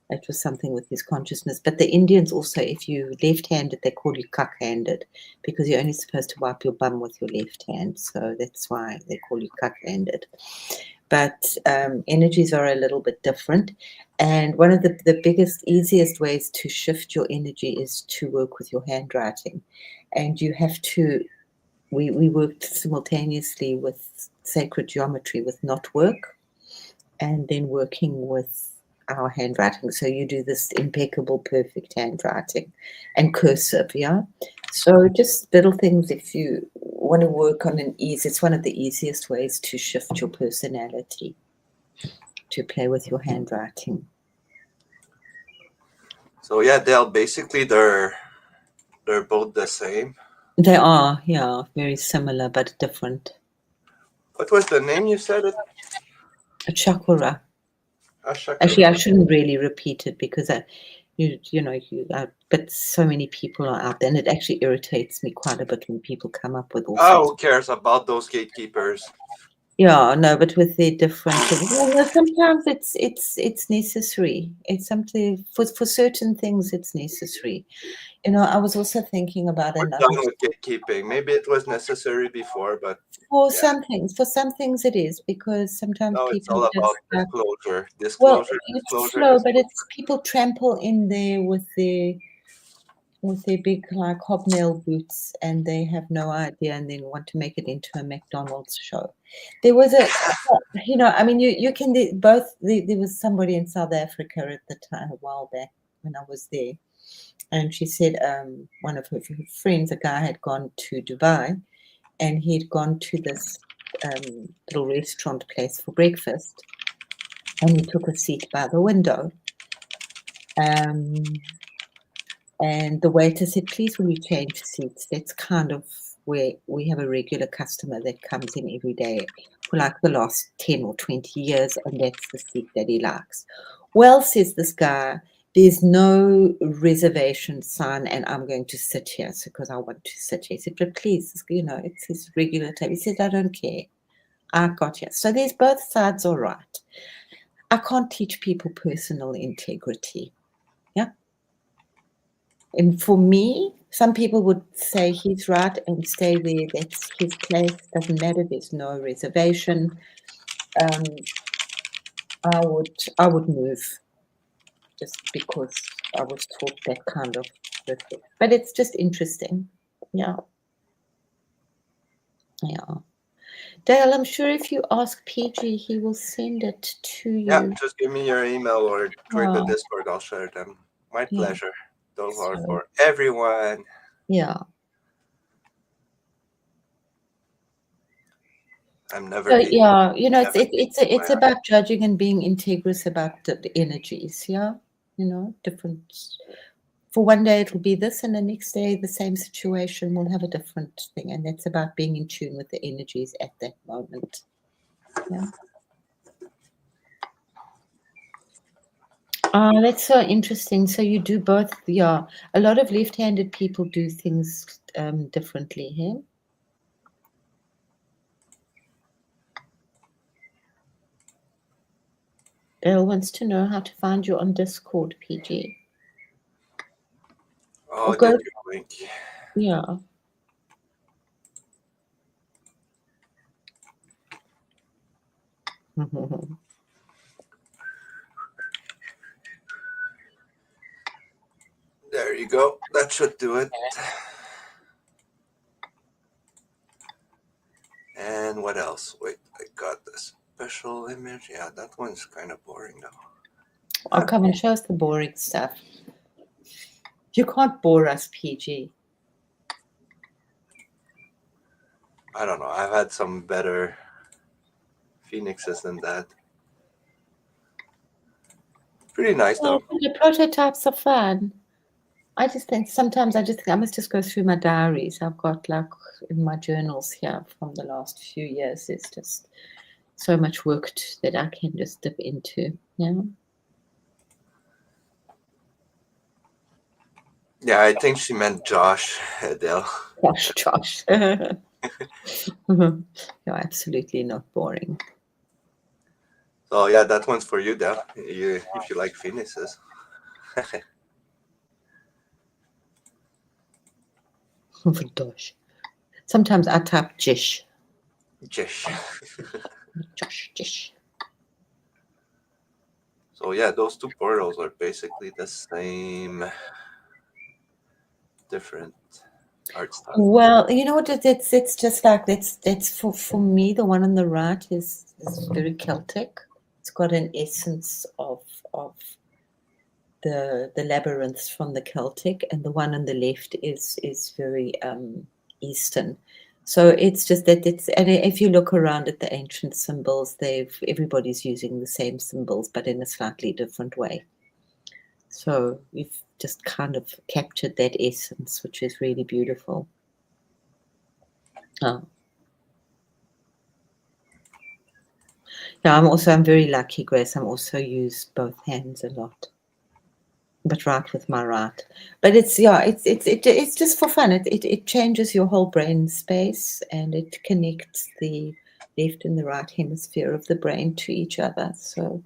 That was something with his consciousness. But the Indians also, if you left-handed, they call you cuck-handed because you're only supposed to wipe your bum with your left hand. So that's why they call you cuck-handed. But energies are a little bit different. And one of the biggest, easiest ways to shift your energy is to work with your handwriting. And you have to we worked simultaneously with sacred geometry with knot work and then working with our handwriting. So you do this impeccable, perfect handwriting and cursive, yeah? So just little things if you want to work on an ease, it's one of the easiest ways to shift your personality, to play with your handwriting. So yeah, Dale, basically they're both the same. They are, yeah, very similar but different. What was the name you said it? A chakra. Actually, I Ashakura. shouldn't really repeat it because but so many people are out there, and it actually irritates me quite a bit when people come up with all Oh, sorts who of. cares about those gatekeepers? Yeah, no, but with their different things. Well, no, sometimes it's necessary. It's something for certain things it's necessary. I was also thinking about We're another. done with gatekeeping. Maybe it was necessary before, but yeah. For some things it is because sometimes No, it's people all just about disclosure, well, disclosure, it's disclosure, slow, but disclosure. it's people trample in there with their with their big like hobnail boots, and they have no idea, and then want to make it into a McDonald's show. There was I mean, you can both. There was somebody in South Africa at the time a while back when I was there, and she said one of her friends, a guy, had gone to Dubai, and he'd gone to this little restaurant place for breakfast, and he took a seat by the window. And the waiter said, "Please, will you change seats?" That's kind of where we have a regular customer that comes in every day for like the last 10 or 20 years, and that's the seat that he likes. Well, says this guy, there's no reservation sign, and I'm going to sit here because I want to sit here. He said, "But please, it's his regular table." He said, "I don't care. I got here." So there's both sides are right. I can't teach people personal integrity. Yeah. And for me, some people would say he's right and stay there. That's his place. Doesn't matter. There's no reservation. I would move just because I was taught that kind of respect. But it's just interesting. Yeah. Yeah. Dale, I'm sure if you ask PG, he will send it to Yeah, you. just give me your email or join the Oh, Discord. I'll share them. My yeah. pleasure. Those are So, for everyone. yeah. I'm never So being. yeah, Never being it's my about judging and being integrous about the energies. Yeah, different. For one day it'll be this, and the next day the same situation will have a different thing, and that's about being in tune with the energies at that moment. Yeah. That's so interesting. So you do both. Yeah, a lot of left-handed people do things differently here. Dale wants to know how to find you on Discord, PG. Or Oh, go, did you blink? yeah. There you go. That should do it. And what else? Wait, I got this special image. Yeah, that one's kind of boring though. Oh, come and show us the boring stuff. You can't bore us, PG. I don't know. I've had some better phoenixes than that. Pretty nice Oh, though. the prototypes are fun. I just think sometimes I must just go through my diaries. I've got like in my journals here from the last few years. It's just so much work that I can just dip into. Yeah. Yeah, I think she meant Josh, Adele. Josh. You're absolutely not boring. So yeah, that one's for you, Del. If you like phoenixes. Josh. Sometimes I type Jish. Jish. Jish. So yeah, those two portals are basically the same, different art style. Well, you know what? It's just like that's for me. The one on the right is very Celtic. It's got an essence of the labyrinths from the Celtic, and the one on the left is very Eastern. So it's just that and if you look around at the ancient symbols, everybody's using the same symbols, but in a slightly different way. So we've just kind of captured that essence, which is really beautiful. Oh. Yeah, I'm very lucky, Grace. I'm also use both hands a lot, but right with my right. But it's just for fun. It changes your whole brain space, and it connects the left and the right hemisphere of the brain to each other. So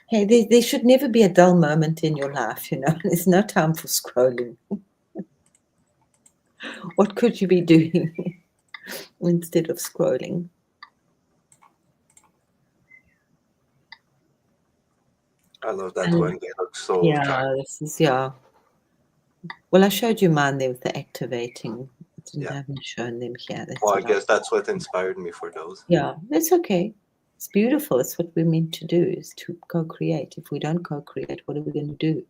hey, there should never be a dull moment in your life. There's no time for scrolling. What could you be doing instead of scrolling? I love that one. They look so Yeah, charming. this is yeah. Well, I showed you mine there with the activating. I Yeah. haven't shown them here. That's Well, I what I. guess that's what inspired me for those. Yeah, that's okay. It's beautiful. It's what we're meant to do, is to co-create. If we don't co-create, what are we going to do?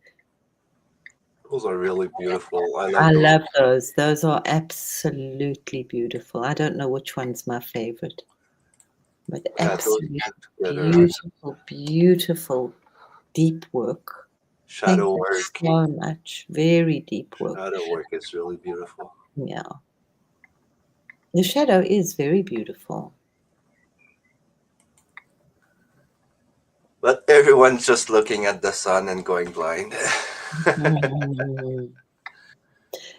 Those are really beautiful. I I like those. love those. Those are absolutely beautiful. I don't know which one's my favorite, but Yeah, those absolutely two together are beautiful, beautiful, deep work. Thank shadow you work. so much. Very deep work. Shadow work is really beautiful. Yeah. The shadow is very beautiful. But everyone's just looking at the sun and going blind. Mm.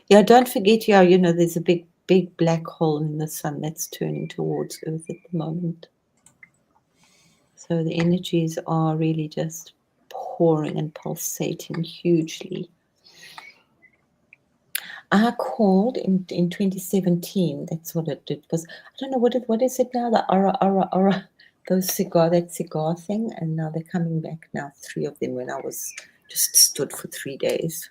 Yeah, don't forget, yeah, there's a big, big black hole in the sun that's turning towards Earth at the moment. So the energies are really just pouring and pulsating hugely. I called in 2017. That's what it did. Was, I don't know what is it now? The aura, that cigar thing, and now they're coming back now. 3 of them when I was just stood for 3 days.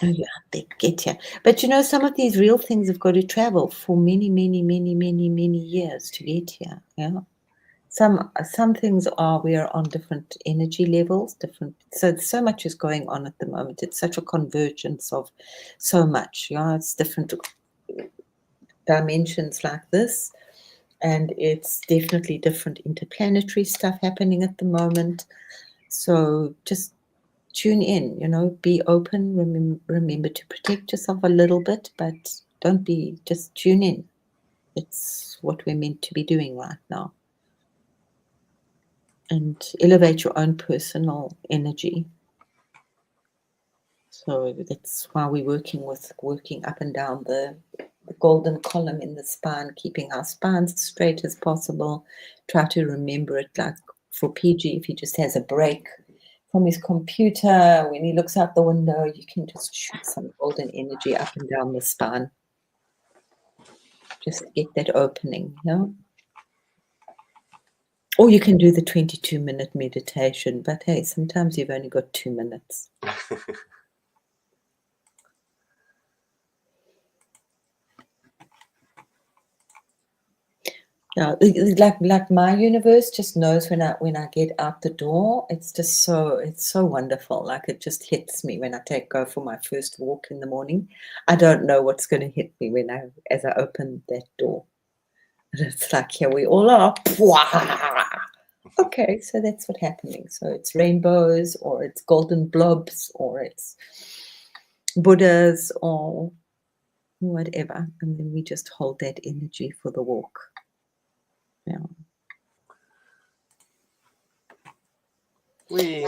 Oh yeah, they get here. But some of these real things have got to travel for many, many, many, many, many years to get here. Yeah. Some things are, we are on different energy levels, different, so much is going on at the moment. It's such a convergence of so much. It's different dimensions like this, and it's definitely different interplanetary stuff happening at the moment. So just tune in, be open, remember to protect yourself a little bit, but just tune in. It's what we're meant to be doing right now. And elevate your own personal energy. So that's why we're working up and down the golden column in the spine, keeping our spines straight as possible. Try to remember it, like for PG, if he just has a break from his computer, when he looks out the window, you can just shoot some golden energy up and down the spine. Just get that opening, Or you can do the 22-minute meditation, but hey, sometimes you've only got 2 minutes. Yeah, like my universe just knows when I get out the door. It's so wonderful. Like it just hits me when I go for my first walk in the morning. I don't know what's going to hit me as I open that door. And it's like, here we all are. Okay, so that's what's happening. So it's rainbows, or it's golden blobs, or it's Buddhas, or whatever. And then we just hold that energy for the walk. Yeah.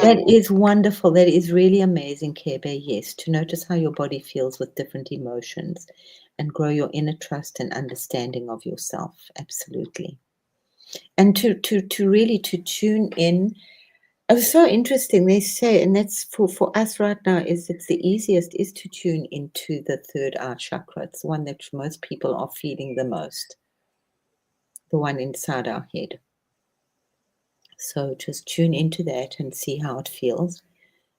That is wonderful. That is really amazing, Care Bear. Yes, to notice how your body feels with different emotions and grow your inner trust and understanding of yourself. Absolutely. And to really to tune in. It's so interesting. They say, and that's for us right now, it's the easiest is to tune into the third eye chakra. It's the one that most people are feeling the most. The one inside our head. So just tune into that and see how it feels.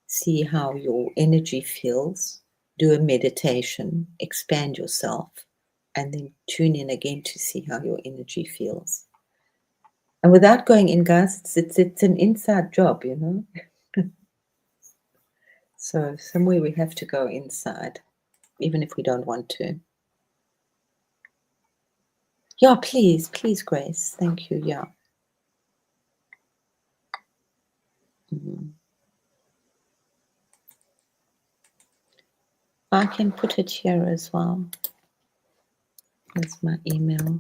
See how your energy feels. Do a meditation, expand yourself, and then tune in again to see how your energy feels. And without going in, guys, it's an inside job, So somewhere we have to go inside, even if we don't want to. Yeah, please, Grace. Thank you. Yeah. Mm-hmm. I can put it here as well. That's my email.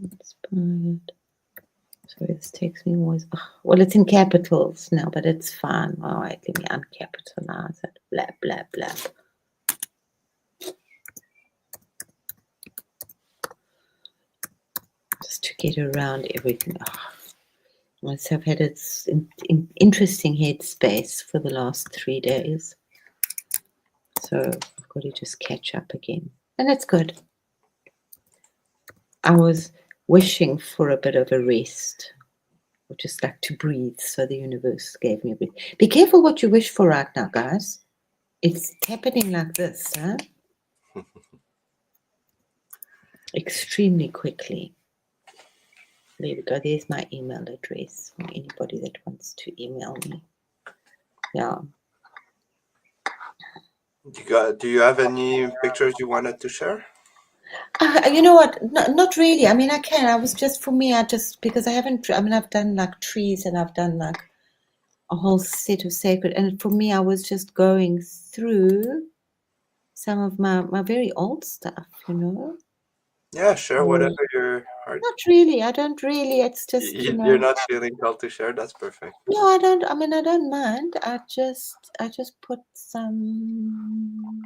Inspired. Sorry, this takes me always. Well, it's in capitals now, but it's fine. All right, let me uncapitalize it. Blah, blah, blah. Just to get around everything. I've had an interesting headspace for the last 3 days. So I've got to just catch up again. And it's good. I was wishing for a bit of a rest or just like to breathe. So the universe gave me a breathe. Be careful what you wish for right now, guys. It's happening like this, huh? Extremely quickly. There we go. There's my email address for anybody that wants to email me. Yeah. Do you have any pictures you wanted to share? You know what? No, not really. I mean, I can. I was just, for me, I just, because I haven't, I mean, I've done like trees and I've done like a whole set of sacred. And for me, I was just going through some of my very old stuff, you know? Yeah, share whatever your heart. Not really. I don't really. It's just, you You're know. not feeling called to share. That's perfect. No, I don't. I mean, I don't mind. I just put some,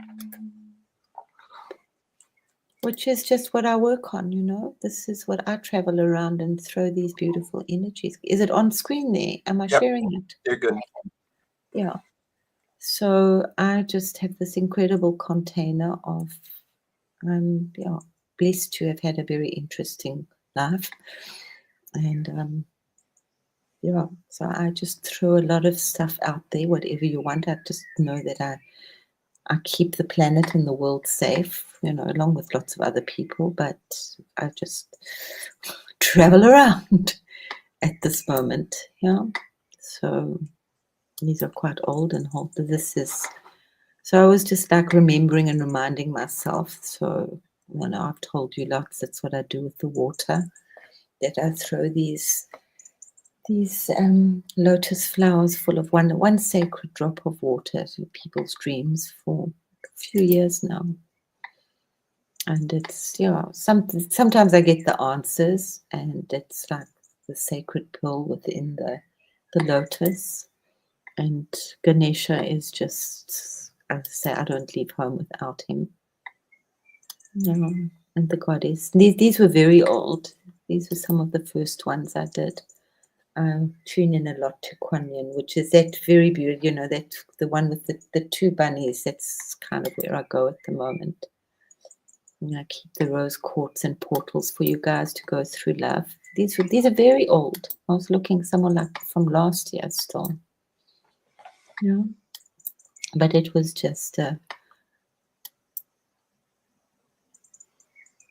which is just what I work on, you know. This is what I travel around and throw these beautiful energies. Is it on screen there? Am I Yep, sharing it? you're good. Okay. Yeah. So I just have this incredible container of, I'm blessed to have had a very interesting life. And yeah, so I just throw a lot of stuff out there, whatever you want. I just know that I keep the planet and the world safe, you know, along with lots of other people, but I just travel around at this moment. Yeah. So these are quite old and old. So I was just like remembering and reminding myself. So, you know, I've told you lots. That's what I do with the water, that I throw these lotus flowers full of one sacred drop of water to people's dreams for a few years now. And it's, sometimes I get the answers, and it's like the sacred pearl within the lotus. And Ganesha is just, as I say, I don't leave home without him. And the goddess. These were very old. These were some of the first ones I did. Tune in a lot to Kuan Yin, which is that very beautiful, you know, that the one with the two bunnies. That's kind of where I go at the moment. And I keep the rose quartz and portals for you guys to go through love. These are very old. I was looking somewhere like from last year still. Yeah. But it was just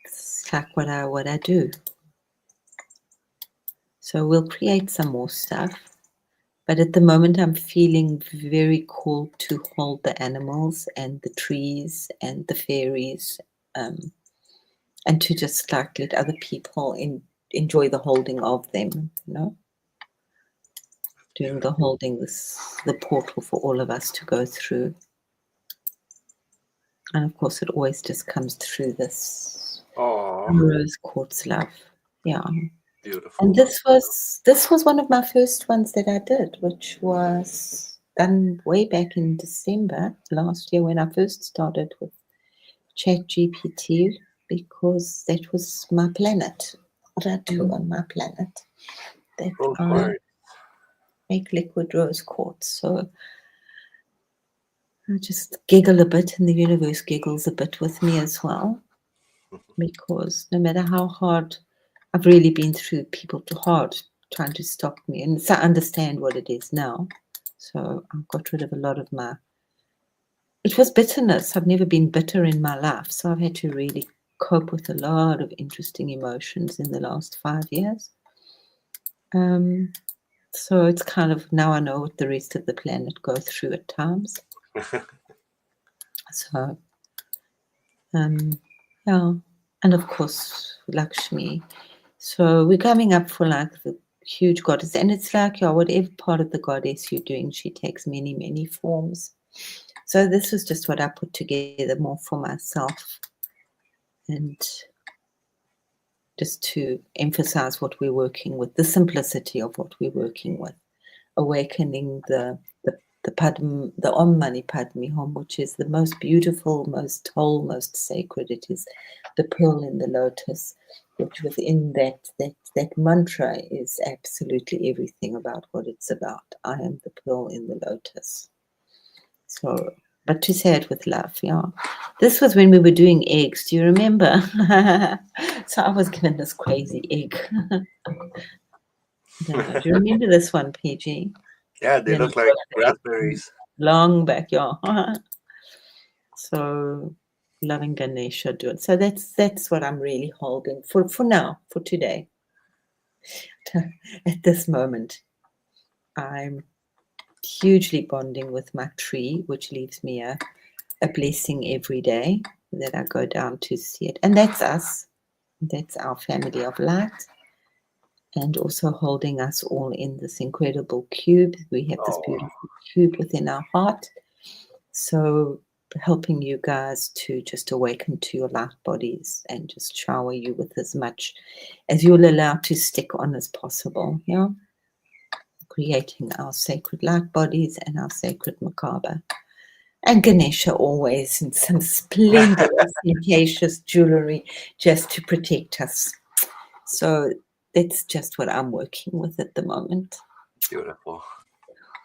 it's like what I do. So we'll create some more stuff. But at the moment, I'm feeling very called to hold the animals and the trees and the fairies, and to just like let other people enjoy the holding of them, you know, doing the holding, the portal for all of us to go through. And of course, it always just comes through this rose quartz love. Yeah. Beautiful. And this was one of my first ones that I did, which was done way back in December last year when I first started with ChatGPT, because that was my planet. What I do on my planet, that I make liquid rose quartz. So I just giggle a bit, and the universe giggles a bit with me as well, because no matter how hard I've really been through, people too hard trying to stop me, and so I understand what it is now. So I got rid of a lot of it was bitterness. I've never been bitter in my life, so I've had to really cope with a lot of interesting emotions in the last 5 years. So it's kind of, now I know what the rest of the planet go through at times. So yeah, and of course Lakshmi. So we're coming up for like the huge goddess, and it's like, whatever part of the goddess you're doing, she takes many, many forms. So this was just what I put together more for myself, and just to emphasize what we're working with, the simplicity of what we're working with, awakening the Padma, the Om Mani Padme Hum, which is the most beautiful, most whole, most sacred. It is the pearl in the lotus, which within that mantra is absolutely everything about what it's about. I am the pearl in the lotus. So, but to say it with love, yeah. This was when we were doing eggs. Do you remember? So I was given this crazy egg. Yeah. Do you remember this one, PG? Yeah, they You know, look like raspberries. long back, yeah. So loving Ganesha do it. So that's what I'm really holding for now, for today. At this moment, I'm hugely bonding with my tree, which leaves me a blessing every day that I go down to see it. And that's us. That's our family of light. And also holding us all in this incredible cube. We have this beautiful cube within our heart. So helping you guys to just awaken to your light bodies and just shower you with as much as you'll allow to stick on as possible. Yeah. Creating our sacred light bodies and our sacred macabre. And Ganesha always in some splendid, ostentatious jewelry just to protect us. So that's just what I'm working with at the moment. Beautiful.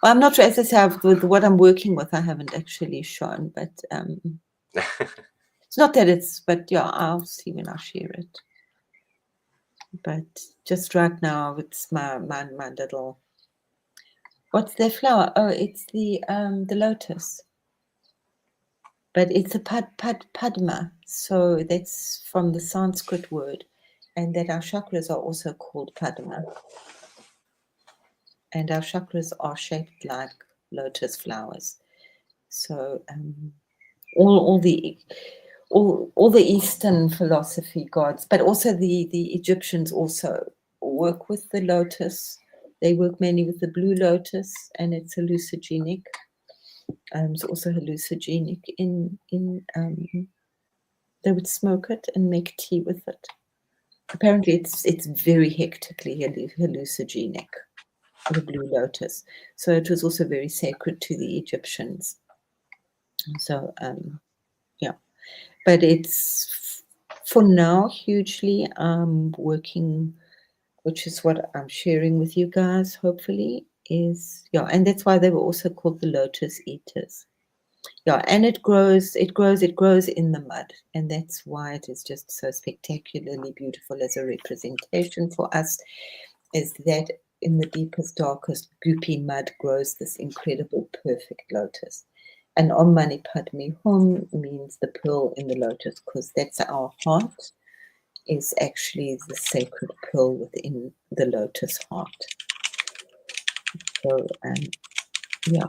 Well, I'm not sure, as I say, with what I'm working with, I haven't actually shown, but it's not that it's, but yeah, I'll see when I share it. But just right now, it's my little, what's their flower? Oh, it's the lotus. But it's a Padma, so that's from the Sanskrit word, and that our chakras are also called Padma. And our chakras are shaped like lotus flowers. So all the Eastern philosophy gods, but also the Egyptians also work with the lotus. They work mainly with the blue lotus, and it's hallucinogenic. It's also hallucinogenic in they would smoke it and make tea with it. Apparently, it's very hectically hallucinogenic, the blue lotus. So it was also very sacred to the Egyptians. So yeah, but it's for now hugely working, which is what I'm sharing with you guys. Hopefully, is yeah, and that's why they were also called the lotus eaters. Yeah, and it grows in the mud, and that's why it is just so spectacularly beautiful as a representation for us, is that in the deepest, darkest, goopy mud grows this incredible, perfect lotus. And Om Mani Padme Hum means the pearl in the lotus, because that's our heart, is actually the sacred pearl within the lotus heart. So, yeah.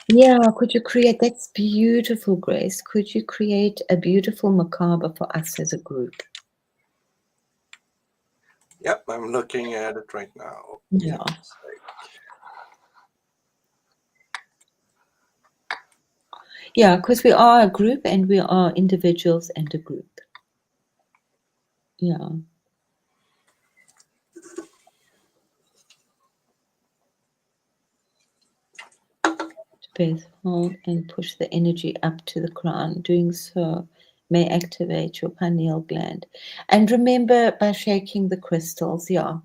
Yeah, could you create, that's beautiful, Grace. Could you create a beautiful macabre for us as a group? Yep, I'm looking at it right now. Yeah. Yeah, because we are a group and we are individuals and a group. Yeah. Both hold and push the energy up to the crown. Doing so may activate your pineal gland. And remember, by shaking the crystals, yeah,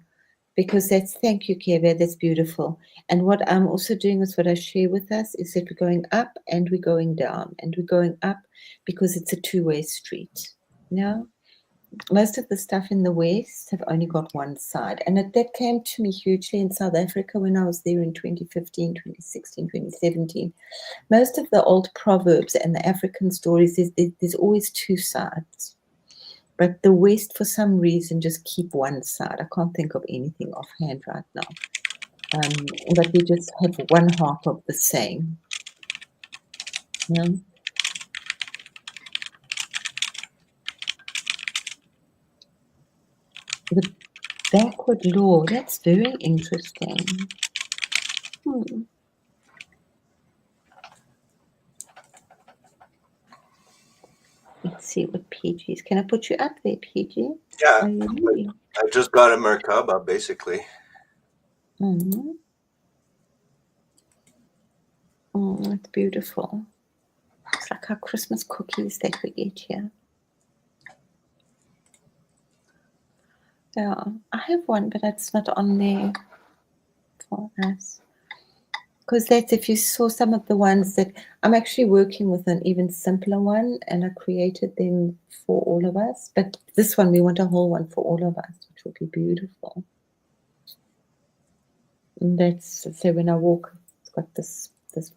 because that's, thank you, Kevin, that's beautiful. And what I'm also doing is what I share with us is that we're going up and we're going down, and we're going up because it's a two-way street. No? Most of the stuff in the West have only got one side. And that came to me hugely in South Africa when I was there in 2015, 2016, 2017. Most of the old proverbs and the African stories, there's always two sides. But the West, for some reason, just keep one side. I can't think of anything offhand right now. But we just have one half of the same. Yeah. The backward law, that's very interesting. Let's see what PG's. Can I put you up there, PG? Yeah, Are you ready? I just got a Merkaba, basically. Mm-hmm. Oh, that's beautiful. It's like our Christmas cookies that we get here. Yeah, I have one, but it's not on there for us. Because that's, if you saw some of the ones that I'm actually working with, an even simpler one, and I created them for all of us. But this one, we want a whole one for all of us, which will be beautiful. And that's, so when I walk, it's got this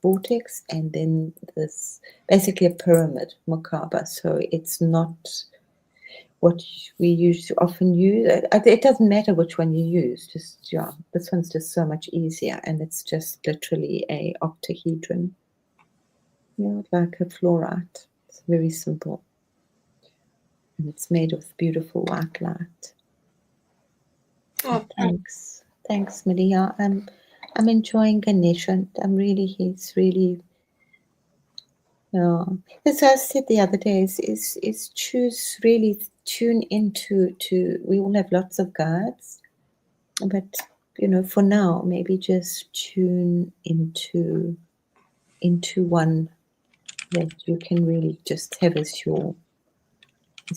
vortex, and then this basically a pyramid, Merkaba. So it's not what we often use. It doesn't matter which one you use. Just, yeah, this one's just so much easier, and it's just literally a octahedron. Yeah, like a fluorite. It's very simple, and it's made of beautiful white light. Oh, thanks, Maria. I'm enjoying Ganesha. He's really. Yeah, as I said the other day, is choose, really tune into we all have lots of guides, but for now, maybe just tune into one that you can really just have as your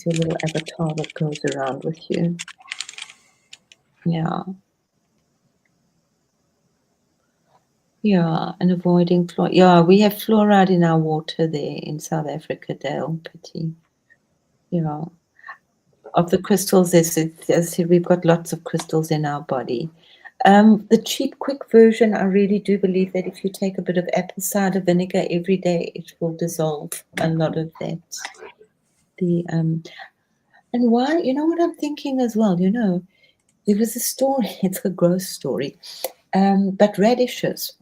little avatar that goes around with you. Yeah. Yeah, and avoiding fluoride. Yeah, we have fluoride in our water there in South Africa, Dale. Pity. Yeah. Of the crystals, as I said, we've got lots of crystals in our body. The cheap, quick version, I really do believe that if you take a bit of apple cider vinegar every day, it will dissolve a lot of that. And why? You know what I'm thinking as well? There was a story. It's a gross story. But radishes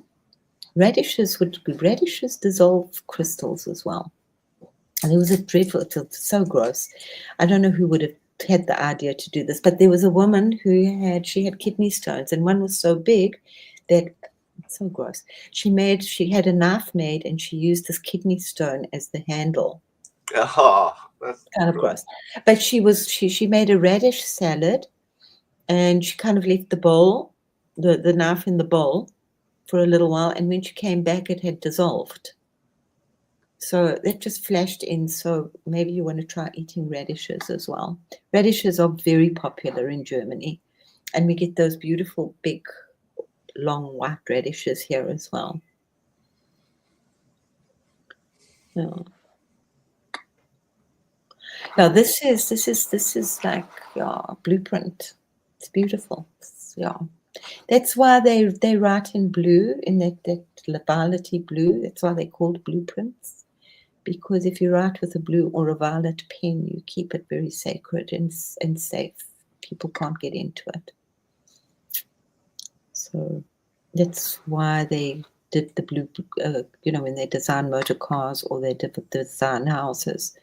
dissolve crystals as well. And it was a dreadful, it's so gross. I don't know who would have had the idea to do this, but there was a woman who had kidney stones, and one was so big that, it's so gross. She had a knife made, and she used this kidney stone as the handle. Oh, that's kind of gross. But she made a radish salad, and she kind of left the bowl, the knife in the bowl for a little while, and when she came back, it had dissolved. So that just flashed in. So maybe you want to try eating radishes as well. Radishes are very popular in Germany, and we get those beautiful, big, long white radishes here as well. Yeah. Now this is like, yeah, blueprint. It's beautiful. Yeah. That's why they write in blue, in that violet blue. That's why they're called blueprints. Because if you write with a blue or a violet pen, you keep it very sacred and safe. People can't get into it. So that's why they did the blue, when they design motor cars or they design houses.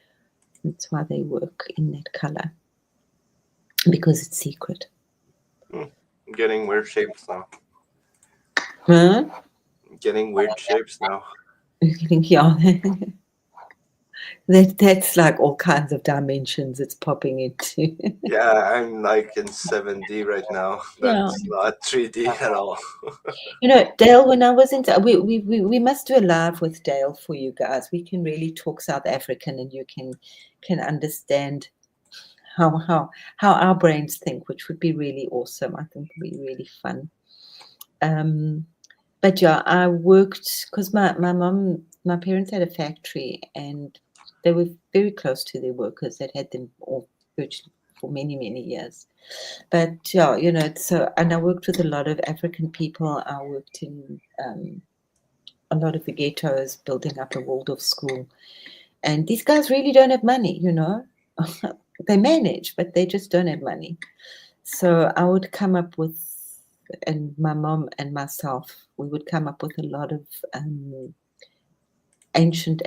That's why they work in that color, because it's secret. Getting weird shapes now. Huh? Getting weird shapes now. Yeah. That's like all kinds of dimensions it's popping into. Yeah, I'm like in 7D right now. That's not 3D at all. Dale, when I was into, we must do a live with Dale for you guys. We can really talk South African, and you can understand how our brains think, which would be really awesome. I think would be really fun. But yeah, I worked, because my parents had a factory, and they were very close to their workers that had them all virtually for many, many years. But yeah, and I worked with a lot of African people. I worked in a lot of the ghettos, building up a Waldorf school. And these guys really don't have money, They manage, but they just don't have money. So I would come up with, and my mom and myself, we would come up with a lot of ancient,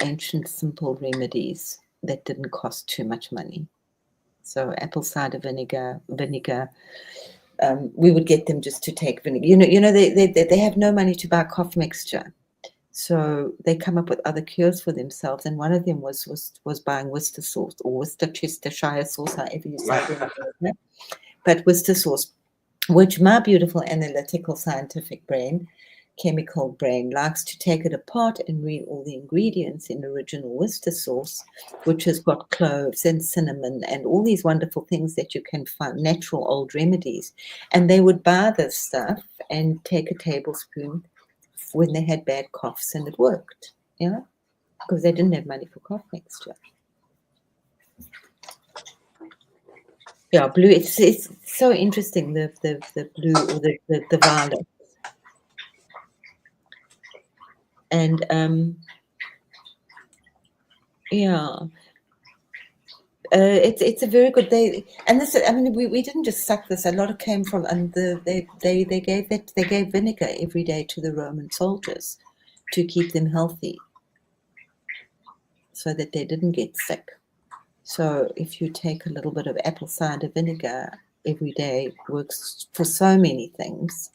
simple remedies that didn't cost too much money. So apple cider vinegar. We would get them just to take vinegar. They have no money to buy cough mixture. So they come up with other cures for themselves, and one of them was buying Worcester sauce, or Worcestershire sauce, however you say it. But Worcester sauce, which my beautiful analytical scientific brain, chemical brain, likes to take it apart and read all the ingredients in original Worcester sauce, which has got cloves and cinnamon and all these wonderful things that you can find, natural old remedies. And they would buy this stuff and take a tablespoon, when they had bad coughs, and it worked. Yeah, because they didn't have money for cough mixture. Yeah, blue. It's so interesting. The blue or the violet, and yeah. It's a very good day, and this, I mean, we didn't just suck this. A lot of came from, and they gave vinegar every day to the Roman soldiers to keep them healthy, so that they didn't get sick. So if you take a little bit of apple cider vinegar every day, works for so many things,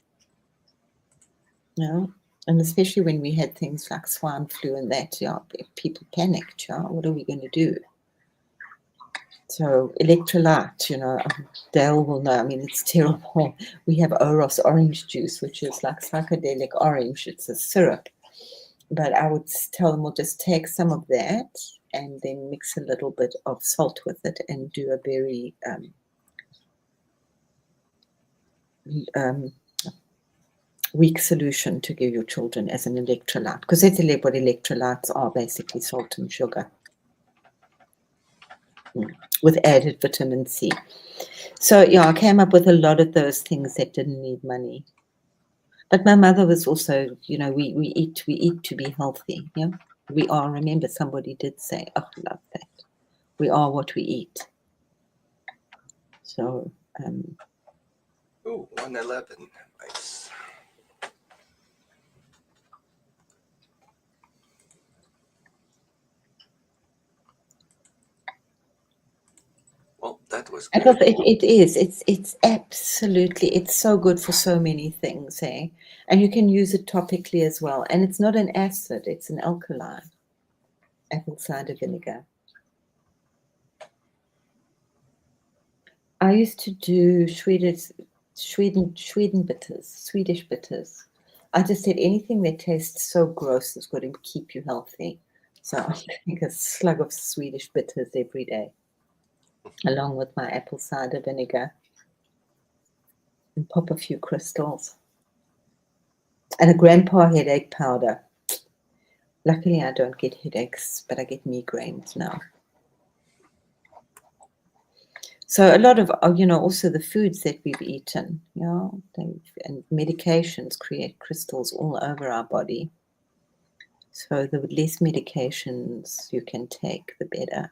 you know. And especially when we had things like swine flu and that, yeah, people panicked. Yeah, what are we going to do? So electrolyte, you know, Dale will know. I mean, it's terrible. We have Oros orange juice, which is like psychedelic orange. It's a syrup. But I would tell them, we'll just take some of that and then mix a little bit of salt with it and do a very weak solution to give your children as an electrolyte. Because that's what electrolytes are, basically salt and sugar with added vitamin C. So yeah, I came up with a lot of those things that didn't need money. But my mother was also, you know, we eat to be healthy. Yeah, we are. Remember, somebody did say, "Oh, I love that. We are what we eat." So, Ooh, 111. Nice. Well, that was good. it is. It's absolutely. It's so good for so many things, eh? And you can use it topically as well. And it's not an acid; it's an alkali. Apple cider vinegar. I used to do Sweden bitters, Swedish bitters. I just said anything that tastes so gross is going to keep you healthy. So I drink a slug of Swedish bitters every day, along with my apple cider vinegar, and pop a few crystals. And a grandpa headache powder. Luckily, I don't get headaches, but I get migraines now. So a lot of, also the foods that we've eaten, and medications create crystals all over our body. So the less medications you can take, the better.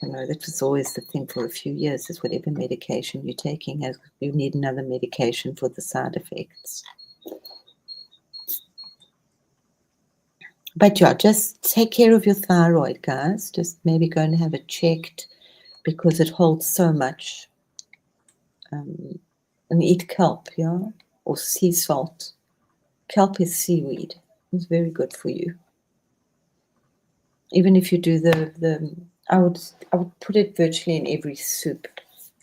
That was always the thing for a few years, is whatever medication you're taking, you need another medication for the side effects. But yeah, just take care of your thyroid, guys. Just maybe go and have it checked, because it holds so much. And eat kelp, or sea salt. Kelp is seaweed. It's very good for you. Even if you do I would put it virtually in every soup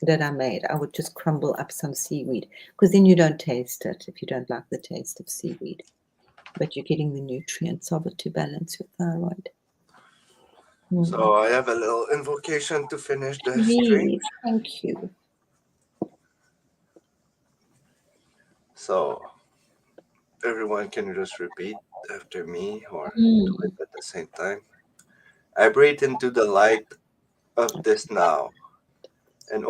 that I made. I would just crumble up some seaweed, because then you don't taste it if you don't like the taste of seaweed. But you're getting the nutrients of it to balance your thyroid. So I have a little invocation to finish the stream. Please, thank you. So everyone can just repeat after me or do it at the same time. I breathe into the light of this now and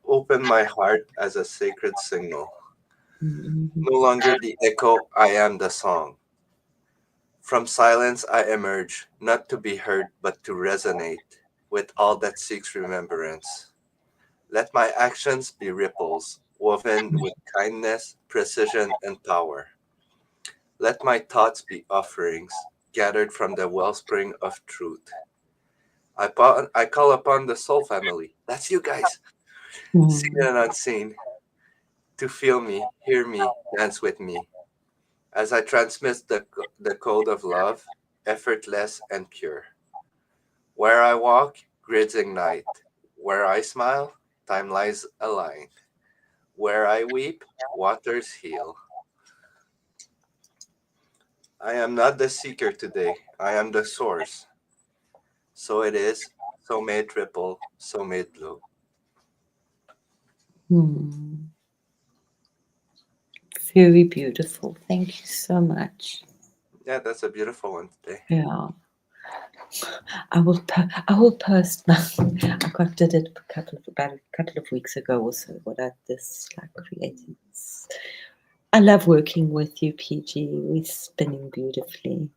open my heart as a sacred signal. No longer the echo, I am the song. From silence I emerge, not to be heard, but to resonate with all that seeks remembrance. Let my actions be ripples, woven with kindness, precision, and power. Let my thoughts be offerings, gathered from the wellspring of truth. I call upon the soul family. That's you guys, seen and unseen, to feel me, hear me, dance with me, as I transmit the code of love, effortless and pure. Where I walk, grids ignite. Where I smile, timelines align. Where I weep, waters heal. I am not the seeker today, I am the source. So it is, so may it ripple, so may it blow. Very beautiful. Thank you so much. Yeah, that's a beautiful one today. Yeah. I will post my I did it about a couple of weeks ago or so, what I this like creating. I love working with you, PG. We're spinning beautifully.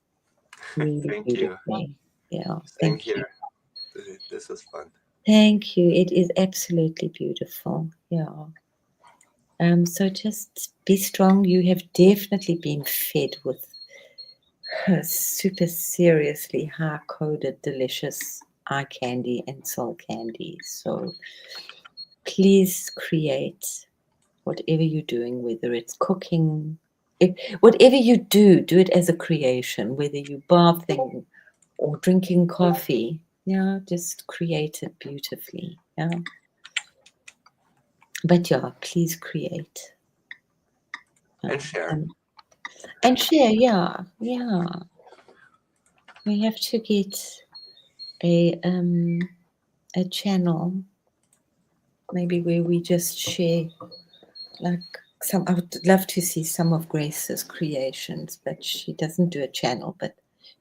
Really Thank you. beautifully. Yeah. Same Thank you. here. This was fun. Thank you. It is absolutely beautiful. Yeah. So just be strong. You have definitely been fed with super seriously hard-coded, delicious eye candy and soul candy. So please create whatever you're doing, whether it's cooking, whatever you do, do it as a creation, whether you're bathing or drinking coffee. Yeah, just create it beautifully. Yeah. But yeah, please create. And share. And share, yeah, yeah. We have to get a channel, maybe where we just share like some. I would love to see some of Grace's creations, but she doesn't do a channel. But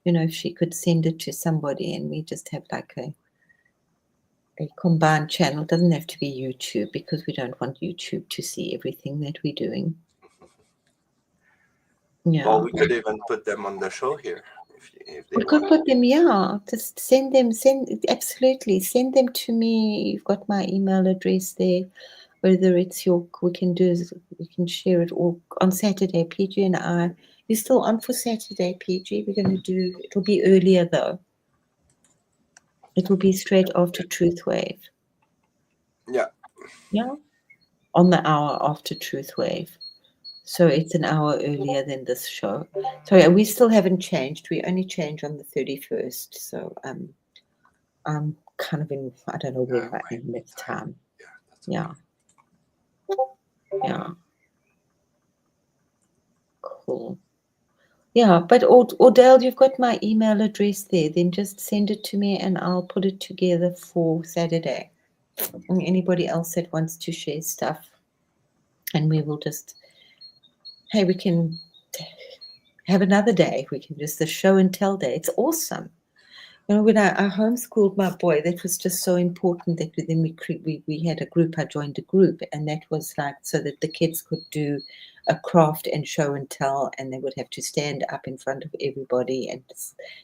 you know, if she could send it to somebody and we just have like a combined channel, it doesn't have to be YouTube because we don't want YouTube to see everything that we're doing. Well, Yeah. we could even put them on the show here if they We could want. put them, yeah. Just absolutely send them to me. You've got my email address there. Whether it's we can share it all on Saturday. PG and I, you're still on for Saturday, PG. We're going to do. It'll be earlier though. It will be straight after Truth Wave. Yeah. Yeah, on the hour after Truth Wave. So it's an hour earlier than this show. So yeah, we still haven't changed. We only change on the 31st. So I'm kind of in, I don't know where I am with time. Yeah. That's Yeah. Yeah. Cool. Yeah. But Ordell, you've got my email address there. Then just send it to me and I'll put it together for Saturday. And anybody else that wants to share stuff. And we will just, hey, we can have another day. We can just the show and tell day. It's awesome. You know, when I homeschooled my boy, that was just so important that we had a group. I joined a group, and that was like so that the kids could do a craft and show and tell, and they would have to stand up in front of everybody and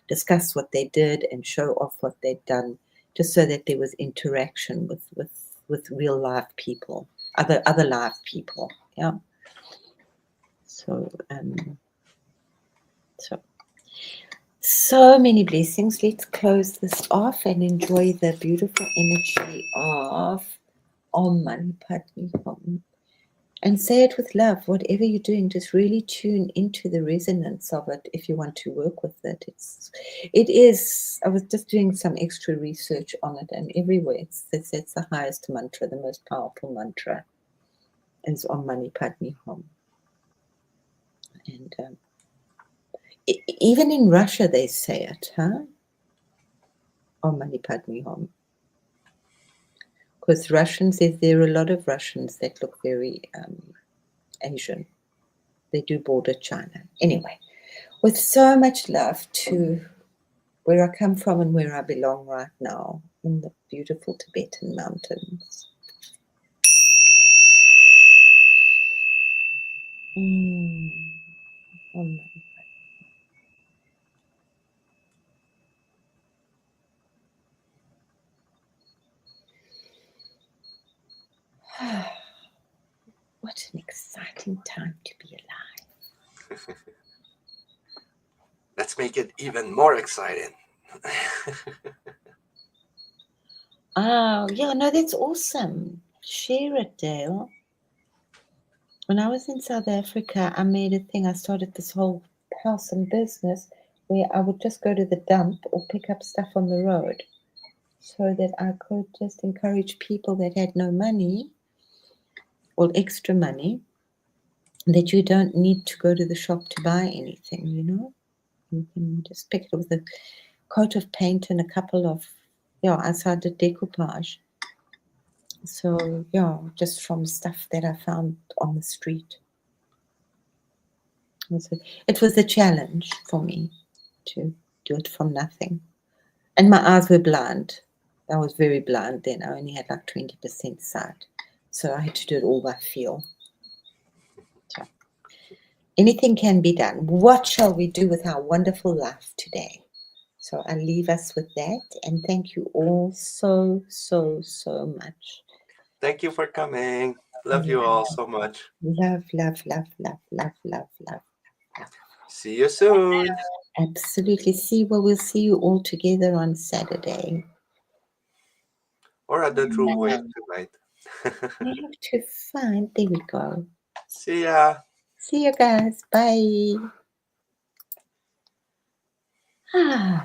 discuss what they did and show off what they'd done, just so that there was interaction with real live people, other live people. Yeah. So so many blessings. Let's close this off and enjoy the beautiful energy of Om Mani Padme Hum. And say it with love. Whatever you're doing, just really tune into the resonance of it if you want to work with it. It is, I was just doing some extra research on it, and everywhere it's the highest mantra, the most powerful mantra is Om Mani Padme Hum. And even in Russia, they say it, huh? Om Mani Padme Hum. Because Russians, there are a lot of Russians that look very Asian. They do border China. Anyway, with so much love to where I come from and where I belong right now in the beautiful Tibetan mountains. Oh my. What an exciting time to be alive. Let's make it even more exciting. Oh, yeah, no, that's awesome. Share it, Dale. When I was in South Africa, I made a thing. I started this whole house and business where I would just go to the dump or pick up stuff on the road so that I could just encourage people that had no money or extra money, that you don't need to go to the shop to buy anything, you know? You can just pick it up with a coat of paint and a couple of, outside the decoupage. So, just from stuff that I found on the street. It was a challenge for me to do it from nothing. And my eyes were blind. I was very blind then. I only had like 20% sight. So I had to do it all by feel. So anything can be done. What shall we do with our wonderful life today? So I leave us with that. And thank you all so, so, so much. Thank you for coming. Love you all Love, so much. love, love, love, love, love, love, love. See you soon. Absolutely. See, well, we'll see you all together on Saturday. Or at the True Wave tonight. I have to find. There we go. See ya. See you guys. Bye. Ah.